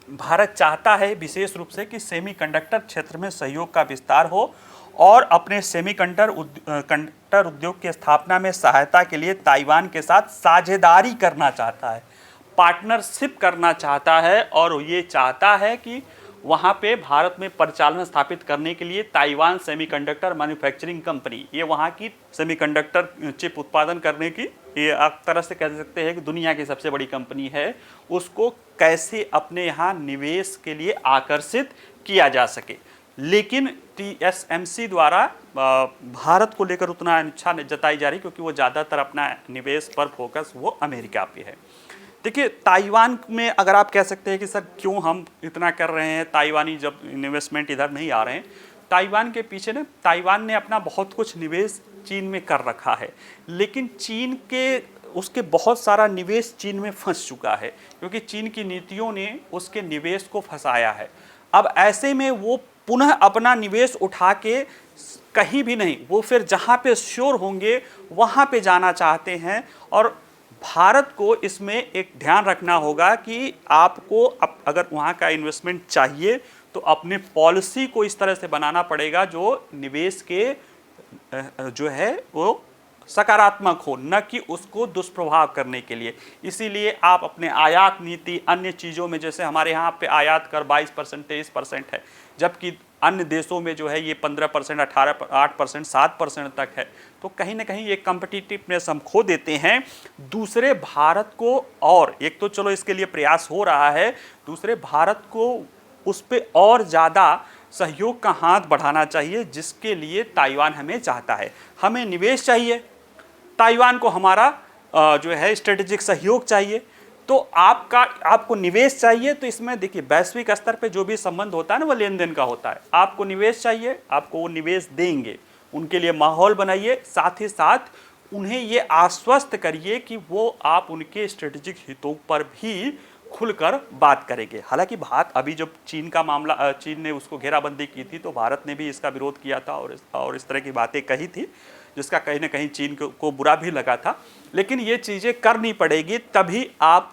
S1: भारत चाहता है विशेष रूप से कि सेमीकंडक्टर क्षेत्र में सहयोग का विस्तार हो और अपने सेमीकंडक्टर उद्योग की स्थापना में सहायता के लिए ताइवान के साथ साझेदारी करना चाहता है, पार्टनरशिप करना चाहता है। और ये चाहता है कि वहाँ पे भारत में परिचालन स्थापित करने के लिए ताइवान सेमीकंडक्टर मैन्युफैक्चरिंग कंपनी, ये वहाँ की सेमीकंडक्टर चिप उत्पादन करने की, ये एक तरह से कह सकते हैं कि दुनिया की सबसे बड़ी कंपनी है, उसको कैसे अपने यहाँ निवेश के लिए आकर्षित किया जा सके। लेकिन TSMC द्वारा भारत को लेकर उतना इच्छा जताई जा रही, क्योंकि वो ज़्यादातर अपना निवेश पर फोकस वो अमेरिका पे है। देखिए, ताइवान में अगर आप कह सकते हैं कि सर क्यों हम इतना कर रहे हैं, ताइवानी जब इन्वेस्टमेंट इधर नहीं आ रहे हैं, ताइवान के पीछे ना, ताइवान ने अपना बहुत कुछ निवेश चीन में कर रखा है, लेकिन चीन के उसके बहुत सारा निवेश चीन में फंस चुका है, क्योंकि चीन की नीतियों ने उसके निवेश को फंसाया है। अब ऐसे में वो पुनः अपना निवेश उठा के कहीं भी नहीं, वो फिर जहाँ पे श्योर होंगे वहाँ पे जाना चाहते हैं। और भारत को इसमें एक ध्यान रखना होगा कि आपको अगर वहाँ का इन्वेस्टमेंट चाहिए तो अपने पॉलिसी को इस तरह से बनाना पड़ेगा जो निवेश के जो है वो सकारात्मक हो, न कि उसको दुष्प्रभाव करने के लिए। इसीलिए आप अपने आयात नीति, अन्य चीज़ों में, जैसे हमारे यहाँ पे आयात कर 22%, 23% है, जबकि अन्य देशों में जो है ये 15%, 8%, 7% तक है, तो कहीं ना कहीं ये कम्पिटिटिवनेस हम खो देते हैं। दूसरे, भारत को, और एक तो चलो इसके लिए प्रयास हो रहा है, दूसरे भारत को उस पर और ज़्यादा सहयोग का हाथ बढ़ाना चाहिए, जिसके लिए ताइवान हमें चाहता है। हमें निवेश चाहिए, ताइवान को हमारा जो है स्ट्रेटेजिक सहयोग चाहिए। तो आपको निवेश चाहिए, तो इसमें देखिए वैश्विक स्तर पे जो भी संबंध होता है ना, वो लेन देन का होता है। आपको निवेश चाहिए, आपको वो निवेश देंगे, उनके लिए माहौल बनाइए, साथ ही साथ उन्हें ये आश्वस्त करिए कि वो आप उनके स्ट्रेटेजिक हितों पर भी खुलकर बात करेंगे। हालांकि बात अभी जब चीन का मामला, चीन ने उसको घेराबंदी की थी, तो भारत ने भी इसका विरोध किया था और इस तरह की बातें कही थी, जिसका कहीं ना कहीं चीन को बुरा भी लगा था। लेकिन ये चीज़ें करनी पड़ेगी, तभी आप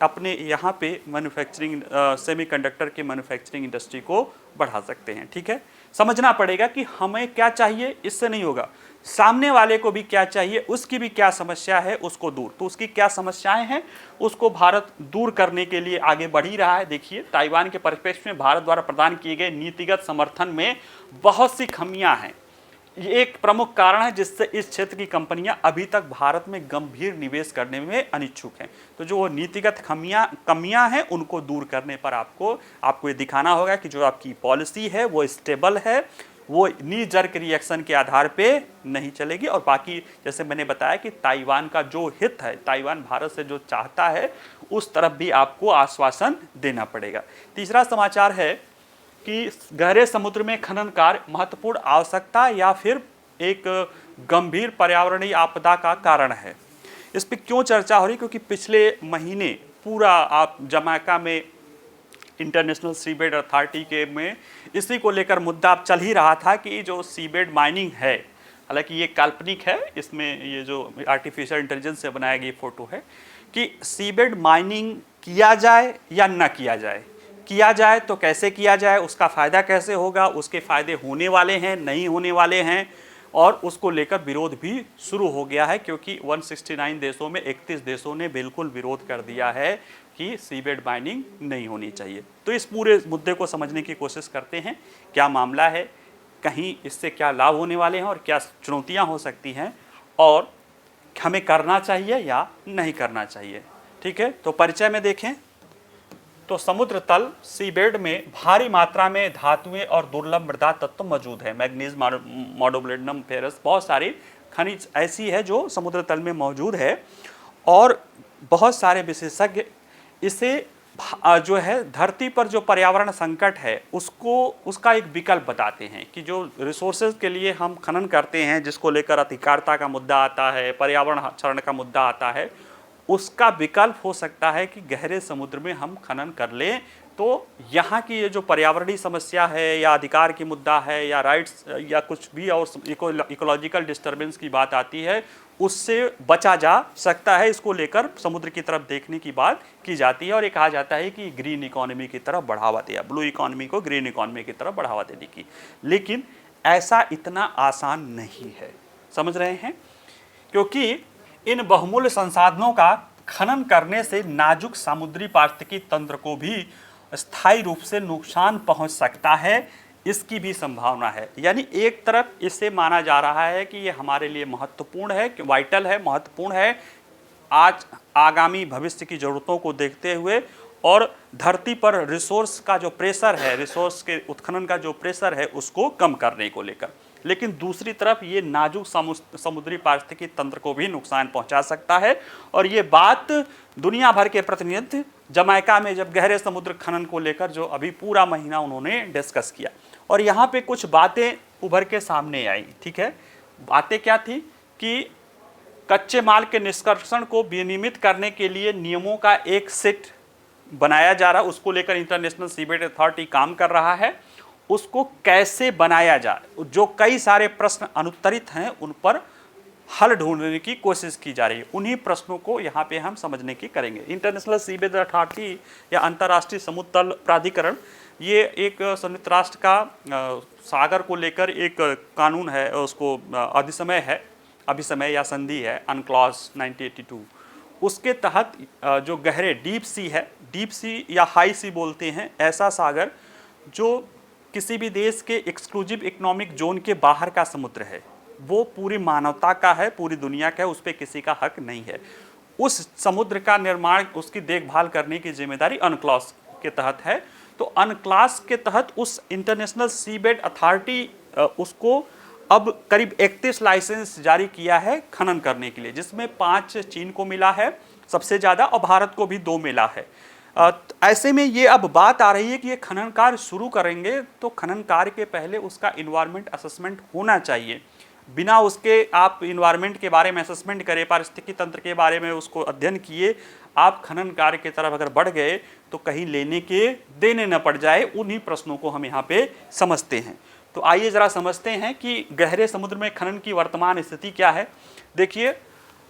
S1: अपने यहाँ पे मैन्युफैक्चरिंग, सेमीकंडक्टर की मैन्युफैक्चरिंग इंडस्ट्री को बढ़ा सकते हैं। ठीक है, समझना पड़ेगा कि हमें क्या चाहिए, इससे नहीं होगा, सामने वाले को भी क्या चाहिए, उसकी भी क्या समस्या है, उसको दूर, तो उसकी क्या समस्याएं हैं उसको भारत दूर करने के लिए आगे बढ़ ही रहा है। देखिए, ताइवान के परिप्रेक्ष्य में भारत द्वारा प्रदान किए गए नीतिगत समर्थन में बहुत सी खामियां हैं। ये एक प्रमुख कारण है जिससे इस क्षेत्र की कंपनियां अभी तक भारत में गंभीर निवेश करने में अनिच्छुक हैं। तो जो नीतिगत कमियां हैं, उनको दूर करने पर आपको ये दिखाना होगा कि जो आपकी पॉलिसी है वो स्टेबल है, वो नी जर्क रिएक्शन के आधार पे नहीं चलेगी। और बाकी जैसे मैंने बताया कि ताइवान का जो हित है, ताइवान भारत से जो चाहता है, उस तरफ भी आपको आश्वासन देना पड़ेगा। तीसरा समाचार है कि गहरे समुद्र में खनन कार्य महत्वपूर्ण आवश्यकता या फिर एक गंभीर पर्यावरणीय आपदा का कारण है। इस पर क्यों चर्चा हो रही, क्योंकि पिछले महीने पूरा आप जमैका में इंटरनेशनल सीबेड अथॉरिटी के में इसी को लेकर मुद्दा चल ही रहा था कि जो सीबेड माइनिंग है, हालांकि ये काल्पनिक है, इसमें ये जो आर्टिफिशियल इंटेलिजेंस से बनाया गया फोटो है कि सीबेड माइनिंग किया जाए या न किया जाए, किया जाए तो कैसे किया जाए, उसका फ़ायदा कैसे होगा, उसके फ़ायदे होने वाले हैं नहीं होने वाले हैं, और उसको लेकर विरोध भी शुरू हो गया है, क्योंकि 169 देशों में 31 देशों ने बिल्कुल विरोध कर दिया है कि सीबेड माइनिंग नहीं होनी चाहिए। तो इस पूरे मुद्दे को समझने की कोशिश करते हैं, क्या मामला है, कहीं इससे क्या लाभ होने वाले हैं और क्या चुनौतियां हो सकती हैं, और हमें करना चाहिए या नहीं करना चाहिए। ठीक है, तो परिचय में देखें तो समुद्र तल सीबेड में भारी मात्रा में धातुएं और दुर्लभ मृदा तत्व मौजूद है। मैग्नीज, मोलिब्डेनम, फेरस, बहुत सारी खनिज ऐसी है जो समुद्र तल में मौजूद है, और बहुत सारे विशेषज्ञ इसे जो है धरती पर जो पर्यावरण संकट है उसका एक विकल्प बताते हैं कि जो रिसोर्सेज के लिए हम खनन करते हैं, जिसको लेकर अधिकारिता का मुद्दा आता है, पर्यावरण क्षरण का मुद्दा आता है, उसका विकल्प हो सकता है कि गहरे समुद्र में हम खनन कर लें। तो यहाँ की ये जो पर्यावरणीय समस्या है या अधिकार की मुद्दा है या राइट्स या कुछ भी और इकोलॉजिकल डिस्टर्बेंस की बात आती है, उससे बचा जा सकता है। इसको लेकर समुद्र की तरफ देखने की बात की जाती है, और ये कहा जाता है कि ग्रीन इकोनॉमी की तरफ बढ़ावा दिया, ब्लू इकोनॉमी को ग्रीन इकोनॉमी की तरफ बढ़ावा देने की। लेकिन ऐसा इतना आसान नहीं है, समझ रहे हैं, क्योंकि इन बहुमूल्य संसाधनों का खनन करने से नाजुक समुद्री पारिस्थितिकी तंत्र को भी स्थायी रूप से नुकसान पहुंच सकता है, इसकी भी संभावना है। यानी एक तरफ इसे माना जा रहा है कि ये हमारे लिए महत्वपूर्ण है, कि वाइटल है, महत्वपूर्ण है आज आगामी भविष्य की ज़रूरतों को देखते हुए, और धरती पर रिसोर्स का जो प्रेशर है, रिसोर्स के उत्खनन का जो प्रेशर है, उसको कम करने को लेकर। लेकिन दूसरी तरफ ये नाजुक समुद्री पारिस्थितिकी तंत्र को भी नुकसान पहुंचा सकता है, और ये बात दुनिया भर के प्रतिनिधि जमैका में जब गहरे समुद्र खनन को लेकर जो अभी पूरा महीना उन्होंने डिस्कस किया, और यहाँ पे कुछ बातें उभर के सामने आई। ठीक है, बातें क्या थी कि कच्चे माल के निष्कर्षण को विनियमित करने के लिए नियमों का एक सेट बनाया जा रहा, उसको लेकर इंटरनेशनल सीबेड अथॉरिटी काम कर रहा है। उसको कैसे बनाया जाए, जो कई सारे प्रश्न अनुत्तरित हैं, उन पर हल ढूंढने की कोशिश की जा रही है। उन्हीं प्रश्नों को यहाँ पे हम समझने की करेंगे। इंटरनेशनल सीबेज अथॉरिटी या अंतर्राष्ट्रीय समुद्र तल प्राधिकरण, ये एक संयुक्त राष्ट्र का सागर को लेकर एक कानून है, उसको अभिसमय या संधि है, अनक्लॉज 1982। उसके तहत जो गहरे डीप सी है, डीप सी या हाई सी बोलते हैं, ऐसा सागर जो किसी भी देश के एक्सक्लूसिव इकोनॉमिक जोन के बाहर का समुद्र है, वो पूरी मानवता का है, पूरी दुनिया का है, उस पर किसी का हक नहीं है। उस समुद्र का निर्माण, उसकी देखभाल करने की जिम्मेदारी अनक्लॉस के तहत है। तो अनक्लॉस के तहत उस इंटरनेशनल सीबेड अथॉरिटी उसको अब करीब 31 लाइसेंस जारी किया है खनन करने के लिए, जिसमें 5 चीन को मिला है सबसे ज़्यादा, और भारत को भी 2 मिला है। ऐसे में ये अब बात आ रही है कि ये खनन कार्य शुरू करेंगे तो खनन कार्य के पहले उसका इन्वायरमेंट असेसमेंट होना चाहिए। बिना उसके आप इन्वायरमेंट के बारे में असेसमेंट करें, पारिस्थितिकी तंत्र के बारे में उसको अध्ययन किए, आप खनन कार्य की तरफ अगर बढ़ गए तो कहीं लेने के देने न पड़ जाए। उन्हीं प्रश्नों को हम यहाँ पे समझते हैं। तो आइए ज़रा समझते हैं कि गहरे समुद्र में खनन की वर्तमान स्थिति क्या है। देखिए,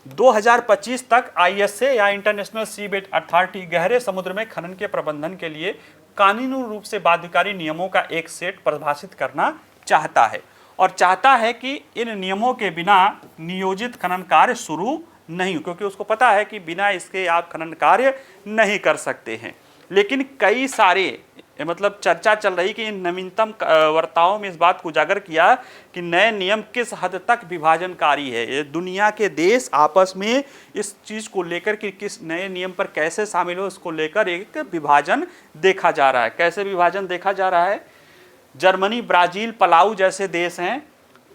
S1: 2025 तक ISA या इंटरनेशनल सीबेड अथॉरिटी गहरे समुद्र में खनन के प्रबंधन के लिए कानूनी रूप से बाध्यकारी नियमों का एक सेट परिभाषित करना चाहता है, और चाहता है कि इन नियमों के बिना नियोजित खनन कार्य शुरू नहीं हो, क्योंकि उसको पता है कि बिना इसके आप खनन कार्य नहीं कर सकते हैं। लेकिन कई सारे मतलब चर्चा चल रही कि इन नवीनतम वार्ताओं में इस बात को उजागर किया कि नए नियम किस हद तक विभाजनकारी है। ये दुनिया के देश आपस में इस चीज़ को लेकर कि किस नए नियम पर कैसे शामिल हो, इसको लेकर एक विभाजन देखा जा रहा है। कैसे विभाजन देखा जा रहा है? जर्मनी, ब्राज़ील, पलाऊ जैसे देश हैं,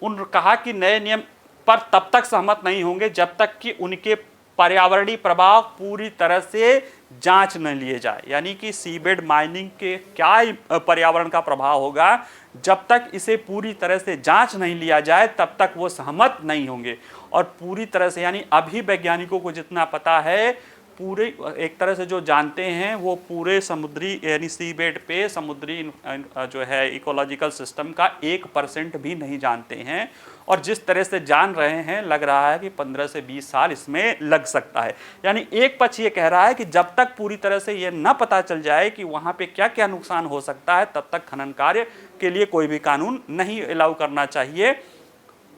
S1: उन कहा कि नए नियम पर तब तक सहमत नहीं होंगे जब तक कि उनके पर्यावरणीय प्रभाव पूरी तरह से जांच न लिए जाए। यानी कि सीबेड माइनिंग के क्या पर्यावरण का प्रभाव होगा, जब तक इसे पूरी तरह से जांच नहीं लिया जाए तब तक वो सहमत नहीं होंगे। और पूरी तरह से, यानी अभी वैज्ञानिकों को जितना पता है पूरे एक तरह से जो जानते हैं वो पूरे समुद्री यानी सी बेड पे समुद्री जो है इकोलॉजिकल सिस्टम का 1% भी नहीं जानते हैं। और जिस तरह से जान रहे हैं लग रहा है कि 15 से 20 साल इसमें लग सकता है। यानी एक पक्ष ये कह रहा है कि जब तक पूरी तरह से ये न पता चल जाए कि वहाँ पे क्या क्या नुकसान हो सकता है तब तक खनन कार्य के लिए कोई भी कानून नहीं अलाउ करना चाहिए।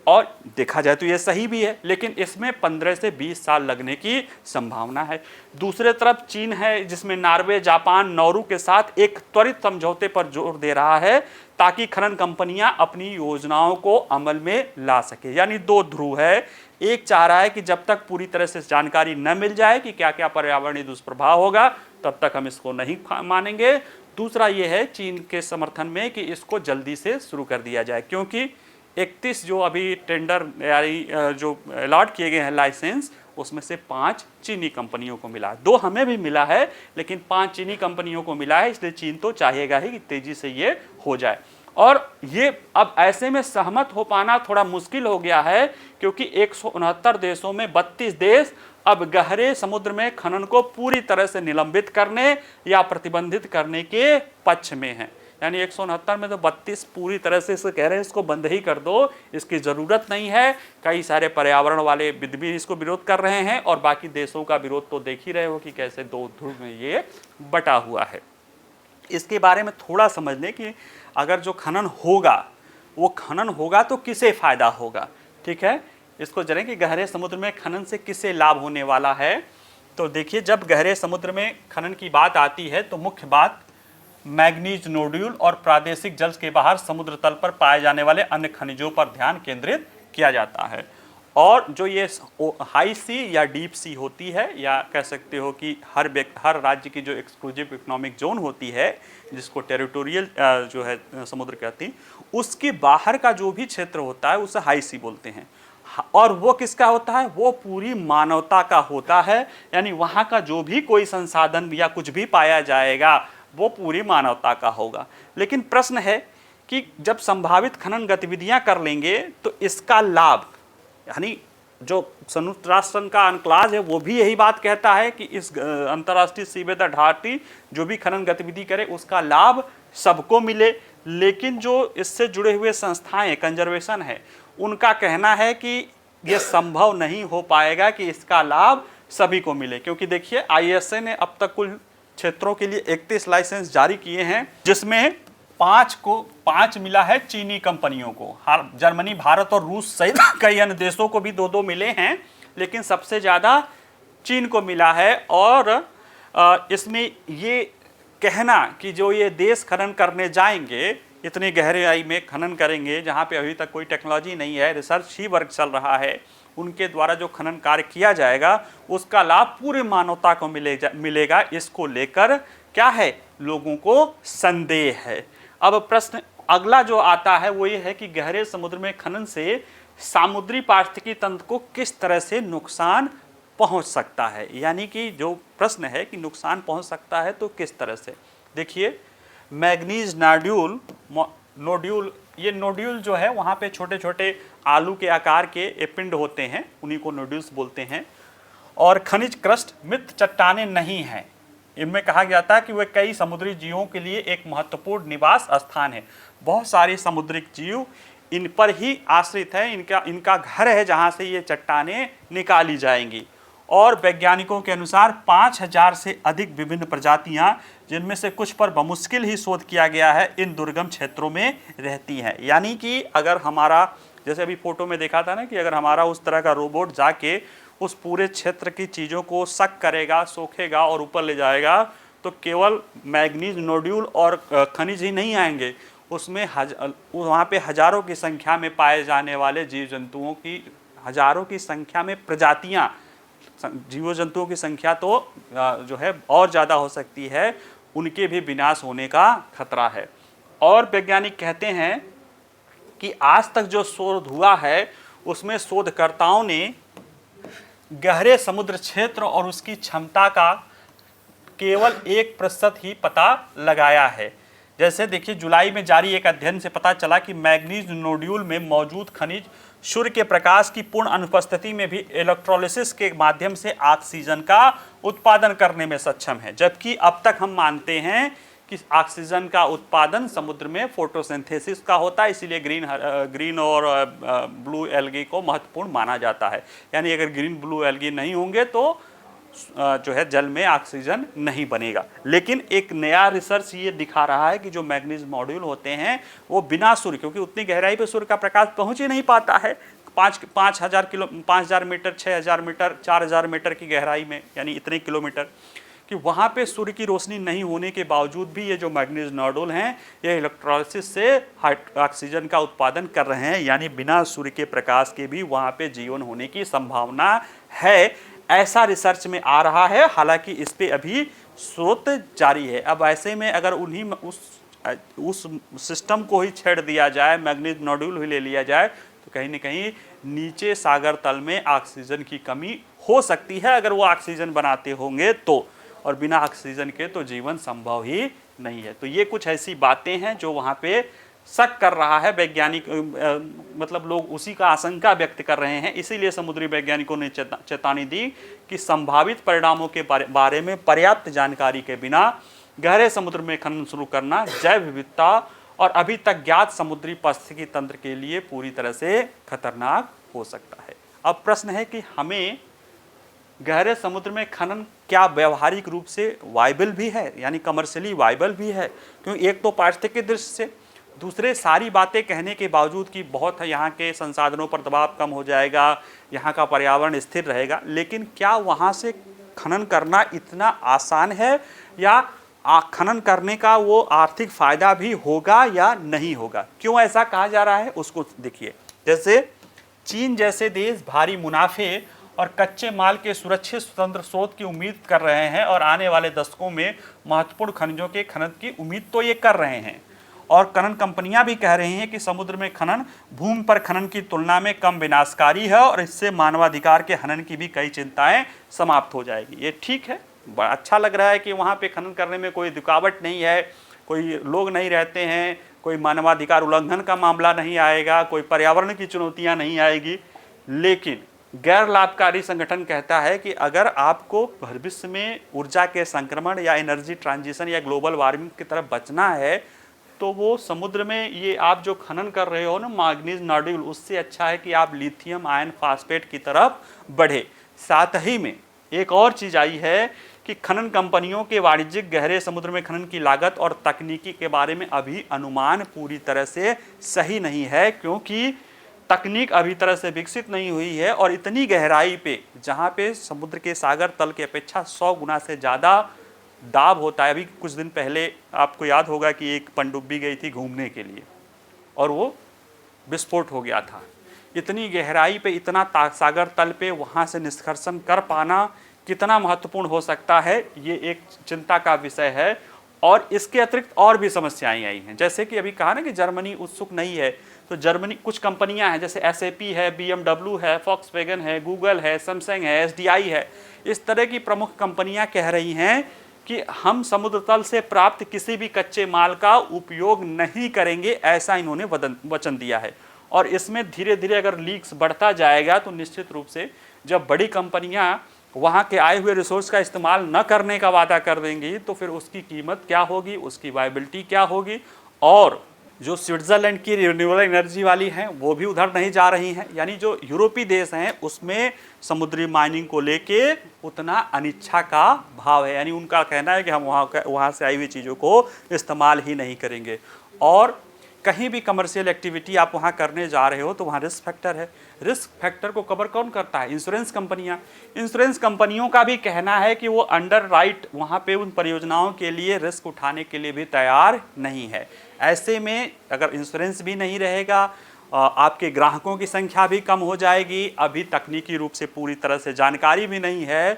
S1: और देखा जाए तो ये सही भी है, लेकिन इसमें 15 से 20 साल लगने की संभावना है। दूसरे तरफ चीन है जिसमें नॉर्वे, जापान, नौरू के साथ एक त्वरित समझौते पर जोर दे रहा है ताकि खनन कंपनियां अपनी योजनाओं को अमल में ला सके। यानी दो ध्रुव है, एक चाह रहा है कि जब तक पूरी तरह से जानकारी न मिल जाए कि क्या क्या पर्यावरणीय दुष्प्रभाव होगा तब तक हम इसको नहीं मानेंगे। दूसरा ये है चीन के समर्थन में कि इसको जल्दी से शुरू कर दिया जाए, क्योंकि 31 जो अभी टेंडर यानी जो अलॉट किए गए हैं लाइसेंस, उसमें से 5 चीनी कंपनियों को मिला है। 2 हमें भी मिला है लेकिन 5 चीनी कंपनियों को मिला है, इसलिए चीन तो चाहेगा ही कि तेजी से ये हो जाए। और ये अब ऐसे में सहमत हो पाना थोड़ा मुश्किल हो गया है, क्योंकि 169 देशों में 32 देश अब गहरे समुद्र में खनन को पूरी तरह से निलंबित करने या प्रतिबंधित करने के पक्ष में हैं। यानी 169 में तो 32 पूरी तरह से इसे कह रहे हैं इसको बंद ही कर दो, इसकी ज़रूरत नहीं है। कई सारे पर्यावरण वाले विद भी इसको विरोध कर रहे हैं, और बाकी देशों का विरोध तो देख ही रहे हो कि कैसे 2 ध्रुव में ये बटा हुआ है। इसके बारे में थोड़ा समझ लें कि अगर जो खनन होगा वो खनन होगा तो किसे फ़ायदा होगा। ठीक है, इसको जरें कि गहरे समुद्र में खनन से किसे लाभ होने वाला है। तो देखिए, जब गहरे समुद्र में खनन की बात आती है तो मुख्य बात मैग्नीज नोड्यूल और प्रादेशिक जल के बाहर समुद्र तल पर पाए जाने वाले अन्य खनिजों पर ध्यान केंद्रित किया जाता है। और जो ये हाई सी या डीप सी होती है, या कह सकते हो कि हर राज्य की जो एक्सक्लूसिव इकोनॉमिक जोन होती है, जिसको टेरिटोरियल जो है समुद्र कहती हैं, उसके बाहर का जो भी क्षेत्र होता है उसे हाई सी बोलते हैं। और वो किसका होता है? वो पूरी मानवता का होता है। यानी वहाँ का जो भी कोई संसाधन या कुछ भी पाया जाएगा वो पूरी मानवता का होगा। लेकिन प्रश्न है कि जब संभावित खनन गतिविधियां कर लेंगे तो इसका लाभ, यानी जो संयुक्त राष्ट्र संघ का अनक्लाज है वो भी यही बात कहता है कि इस अंतर्राष्ट्रीय सीबेदा घाटी जो भी खनन गतिविधि करे उसका लाभ सबको मिले। लेकिन जो इससे जुड़े हुए संस्थाएं कंजर्वेशन है, उनका कहना है कि ये संभव नहीं हो पाएगा कि इसका लाभ सभी को मिले। क्योंकि देखिए, ISA ने अब तक कुल क्षेत्रों के लिए 31 लाइसेंस जारी किए हैं, जिसमें 5 मिला है चीनी कंपनियों को। जर्मनी, भारत और रूस सहित कई अन्य देशों को भी 2-2 मिले हैं, लेकिन सबसे ज़्यादा चीन को मिला है। और इसमें ये कहना कि जो ये देश खनन करने जाएंगे, इतनी गहराई में खनन करेंगे जहाँ पे अभी तक कोई टेक्नोलॉजी नहीं है, रिसर्च ही वर्क चल रहा है, उनके द्वारा जो खनन कार्य किया जाएगा उसका लाभ पूरी मानवता को मिलेगा। इसको लेकर क्या है, लोगों को संदेह है। अब प्रश्न अगला जो आता है वो ये है कि गहरे समुद्र में खनन से समुद्री पारिस्थितिकी तंत्र को किस तरह से नुकसान पहुंच सकता है। यानी कि जो प्रश्न है कि नुकसान पहुंच सकता है तो किस तरह से। देखिए, मैग्नीज नोड्यूल, ये नोड्यूल जो है वहाँ पे छोटे छोटे आलू के आकार के पिंड होते हैं, उन्हीं को नोड्यूल्स बोलते हैं। और खनिज क्रस्ट मृत चट्टानें नहीं हैं। इनमें कहा जाता है कि वे कई समुद्री जीवों के लिए एक महत्वपूर्ण निवास स्थान है। बहुत सारे समुद्री जीव इन पर ही आश्रित है, इनका घर है जहाँ से ये चट्टानें निकाली जाएंगी। और वैज्ञानिकों के अनुसार 5000 से अधिक विभिन्न प्रजातियां, जिनमें से कुछ पर बमुश्किल ही शोध किया गया है, इन दुर्गम क्षेत्रों में रहती हैं। यानी कि अगर हमारा, जैसे अभी फोटो में देखा था ना, कि अगर हमारा उस तरह का रोबोट जाके उस पूरे क्षेत्र की चीज़ों को सक करेगा, सोखेगा और ऊपर ले जाएगा, तो केवल मैग्नीज नोड्यूल और खनिज ही नहीं आएंगे, उसमें वहाँ पे हजारों की संख्या में पाए जाने वाले जीव जंतुओं की, हजारों की संख्या में प्रजातियाँ, जीव जंतुओं की संख्या तो जो है और ज़्यादा हो सकती है, उनके भी विनाश होने का खतरा है। और वैज्ञानिक कहते हैं कि आज तक जो शोध हुआ है उसमें शोधकर्ताओं ने गहरे समुद्र क्षेत्र और उसकी क्षमता का केवल 1% ही पता लगाया है। जैसे देखिए, जुलाई में जारी एक अध्ययन से पता चला कि मैग्नीज नोड्यूल में मौजूद खनिज सूर्य के प्रकाश की पूर्ण अनुपस्थिति में भी इलेक्ट्रोलिसिस के माध्यम से ऑक्सीजन का उत्पादन करने में सक्षम है। जबकि अब तक हम मानते हैं कि ऑक्सीजन का उत्पादन समुद्र में फोटोसिंथेसिस का होता है, इसीलिए ग्रीन और ब्लू एल्गी को महत्वपूर्ण माना जाता है। यानी अगर ग्रीन ब्लू एल्गी नहीं होंगे तो जो है जल में ऑक्सीजन नहीं बनेगा। लेकिन एक नया रिसर्च ये दिखा रहा है कि जो मैग्नीज मॉड्यूल होते हैं वो बिना सूर्य, क्योंकि उतनी गहराई पे सूर्य का प्रकाश पहुंच ही नहीं पाता है, 5,000 मीटर, 6,000 मीटर, 4,000 मीटर की गहराई में, यानी इतने किलोमीटर कि वहाँ पे सूर्य की रोशनी नहीं होने के बावजूद भी ये जो मैग्नीज नोडुल हैं ये इलेक्ट्रोलिसिस से ऑक्सीजन का उत्पादन कर रहे हैं। यानी बिना सूर्य के प्रकाश के भी वहाँ पे जीवन होने की संभावना है, ऐसा रिसर्च में आ रहा है। हालांकि इस पे अभी शोध जारी है। अब ऐसे में अगर उन्हीं उस सिस्टम को ही छेड़ दिया जाए, मैग्नीज नोडुल ही ले लिया जाए, तो कहीं न कहीं नीचे सागर तल में ऑक्सीजन की कमी हो सकती है अगर वो ऑक्सीजन बनाते होंगे तो, और बिना ऑक्सीजन के तो जीवन संभव ही नहीं है। तो ये कुछ ऐसी बातें हैं जो वहाँ पे शक कर रहा है वैज्ञानिक, मतलब लोग उसी का आशंका व्यक्त कर रहे हैं। इसीलिए समुद्री वैज्ञानिकों ने चेतावनी दी कि संभावित परिणामों के बारे में पर्याप्त जानकारी के बिना गहरे समुद्र में खनन शुरू करना जैव विविधता और अभी तक ज्ञात समुद्री पारिस्थितिकी तंत्र के लिए पूरी तरह से खतरनाक हो सकता है। अब प्रश्न है कि हमें गहरे समुद्र में खनन क्या व्यावहारिक रूप से वायबल भी है, यानी कमर्शियली वायबल भी है? क्योंकि एक तो पारिस्थितिकी दृष्टि से, दूसरे सारी बातें कहने के बावजूद कि बहुत है यहाँ के संसाधनों पर दबाव कम हो जाएगा, यहाँ का पर्यावरण स्थिर रहेगा, लेकिन क्या वहाँ से खनन करना इतना आसान है या खनन करने का वो आर्थिक फायदा भी होगा या नहीं होगा? क्यों ऐसा कहा जा रहा है उसको देखिए। जैसे चीन जैसे देश भारी मुनाफे और कच्चे माल के सुरक्षित स्वतंत्र स्रोत की उम्मीद कर रहे हैं और आने वाले दशकों में महत्वपूर्ण खनिजों के खनन की उम्मीद तो ये कर रहे हैं, और खनन कंपनियां भी कह रही हैं कि समुद्र में खनन भूमि पर खनन की तुलना में कम विनाशकारी है और इससे मानवाधिकार के हनन की भी कई चिंताएं समाप्त हो जाएगी। ये ठीक है, बड़ा अच्छा लग रहा है कि वहाँ पे खनन करने में कोई रुकावट नहीं है, कोई लोग नहीं रहते हैं, कोई मानवाधिकार उल्लंघन का मामला नहीं आएगा, कोई पर्यावरण की चुनौतियाँ नहीं आएगी। लेकिन गैर लाभकारी संगठन कहता है कि अगर आपको भविष्य में ऊर्जा के संक्रमण या एनर्जी ट्रांजिशन या ग्लोबल वार्मिंग की तरफ बचना है तो वो समुद्र में ये आप जो खनन कर रहे हो ना मैग्नीज नोडुल, उससे अच्छा है कि आप लिथियम आयन फास्फेट की तरफ बढ़े। साथ ही में एक और चीज़ आई है कि खनन कंपनियों के वाणिज्यिक गहरे समुद्र में खनन की लागत और तकनीकी के बारे में अभी अनुमान पूरी तरह से सही नहीं है, क्योंकि तकनीक अभी तरह से विकसित नहीं हुई है और इतनी गहराई पे जहाँ पे समुद्र के सागर तल की अपेक्षा 100 गुना से ज़्यादा दाब होता है। अभी कुछ दिन पहले आपको याद होगा कि एक पनडुब्बी गई थी घूमने के लिए और वो विस्फोट हो गया था। इतनी गहराई पे, इतना सागर तल पे वहाँ से निष्कर्षण कर पाना कितना महत्वपूर्ण हो सकता है, ये एक चिंता का विषय है। और इसके अतिरिक्त और भी समस्याएं आई हैं, जैसे कि अभी कहा ना कि जर्मनी उत्सुक नहीं है, तो जर्मनी कुछ कंपनियां हैं जैसे SAP है, BMW है, Volkswagen है, गूगल है, सैमसंग है, SDI है, इस तरह की प्रमुख कंपनियां कह रही हैं कि हम समुद्र तल से प्राप्त किसी भी कच्चे माल का उपयोग नहीं करेंगे, ऐसा इन्होंने वचन दिया है। और इसमें धीरे धीरे अगर लीक्स बढ़ता जाएगा तो निश्चित रूप से जब बड़ी कंपनियां वहाँ के आए हुए रिसोर्स का इस्तेमाल न करने का वादा कर देंगी तो फिर उसकी कीमत क्या होगी, उसकी वायबिलिटी क्या होगी। और जो स्विट्ज़रलैंड की रिन्यूएबल एनर्जी वाली हैं वो भी उधर नहीं जा रही हैं, यानी जो यूरोपीय देश हैं उसमें समुद्री माइनिंग को लेके उतना अनिच्छा का भाव है, यानी उनका कहना है कि हम वहाँ से आई हुई चीज़ों को इस्तेमाल ही नहीं करेंगे। और कहीं भी कमर्शियल एक्टिविटी आप वहाँ करने जा रहे हो तो वहाँ रिस्क फैक्टर है। रिस्क फैक्टर को कवर कौन करता है? इंश्योरेंस कंपनियाँ। इंश्योरेंस कंपनियों का भी कहना है कि वो अंडर राइट वहाँ पे उन परियोजनाओं के लिए रिस्क उठाने के लिए भी तैयार नहीं है। ऐसे में अगर इंश्योरेंस भी नहीं रहेगा, आपके ग्राहकों की संख्या भी कम हो जाएगी, अभी तकनीकी रूप से पूरी तरह से जानकारी भी नहीं है,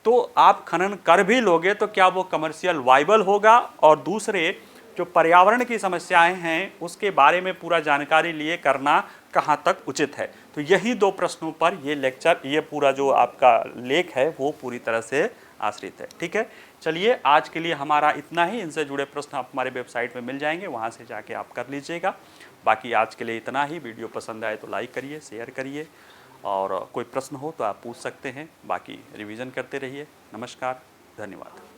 S1: तो आप खनन कर भी लोगे तो क्या वो कमर्शियल वाइबल होगा? और दूसरे जो पर्यावरण की समस्याएं हैं उसके बारे में पूरा जानकारी लिए करना कहाँ तक उचित है। तो यही दो प्रश्नों पर ये लेक्चर, ये पूरा जो आपका लेख है वो पूरी तरह से आश्रित है। ठीक है, चलिए आज के लिए हमारा इतना ही। इनसे जुड़े प्रश्न आप हमारे वेबसाइट में मिल जाएंगे, वहाँ से जाके आप कर लीजिएगा। बाकी आज के लिए इतना ही। वीडियो पसंद आए तो लाइक करिए, शेयर करिए, और कोई प्रश्न हो तो आप पूछ सकते हैं। बाकी रिवीजन करते रहिए। नमस्कार, धन्यवाद।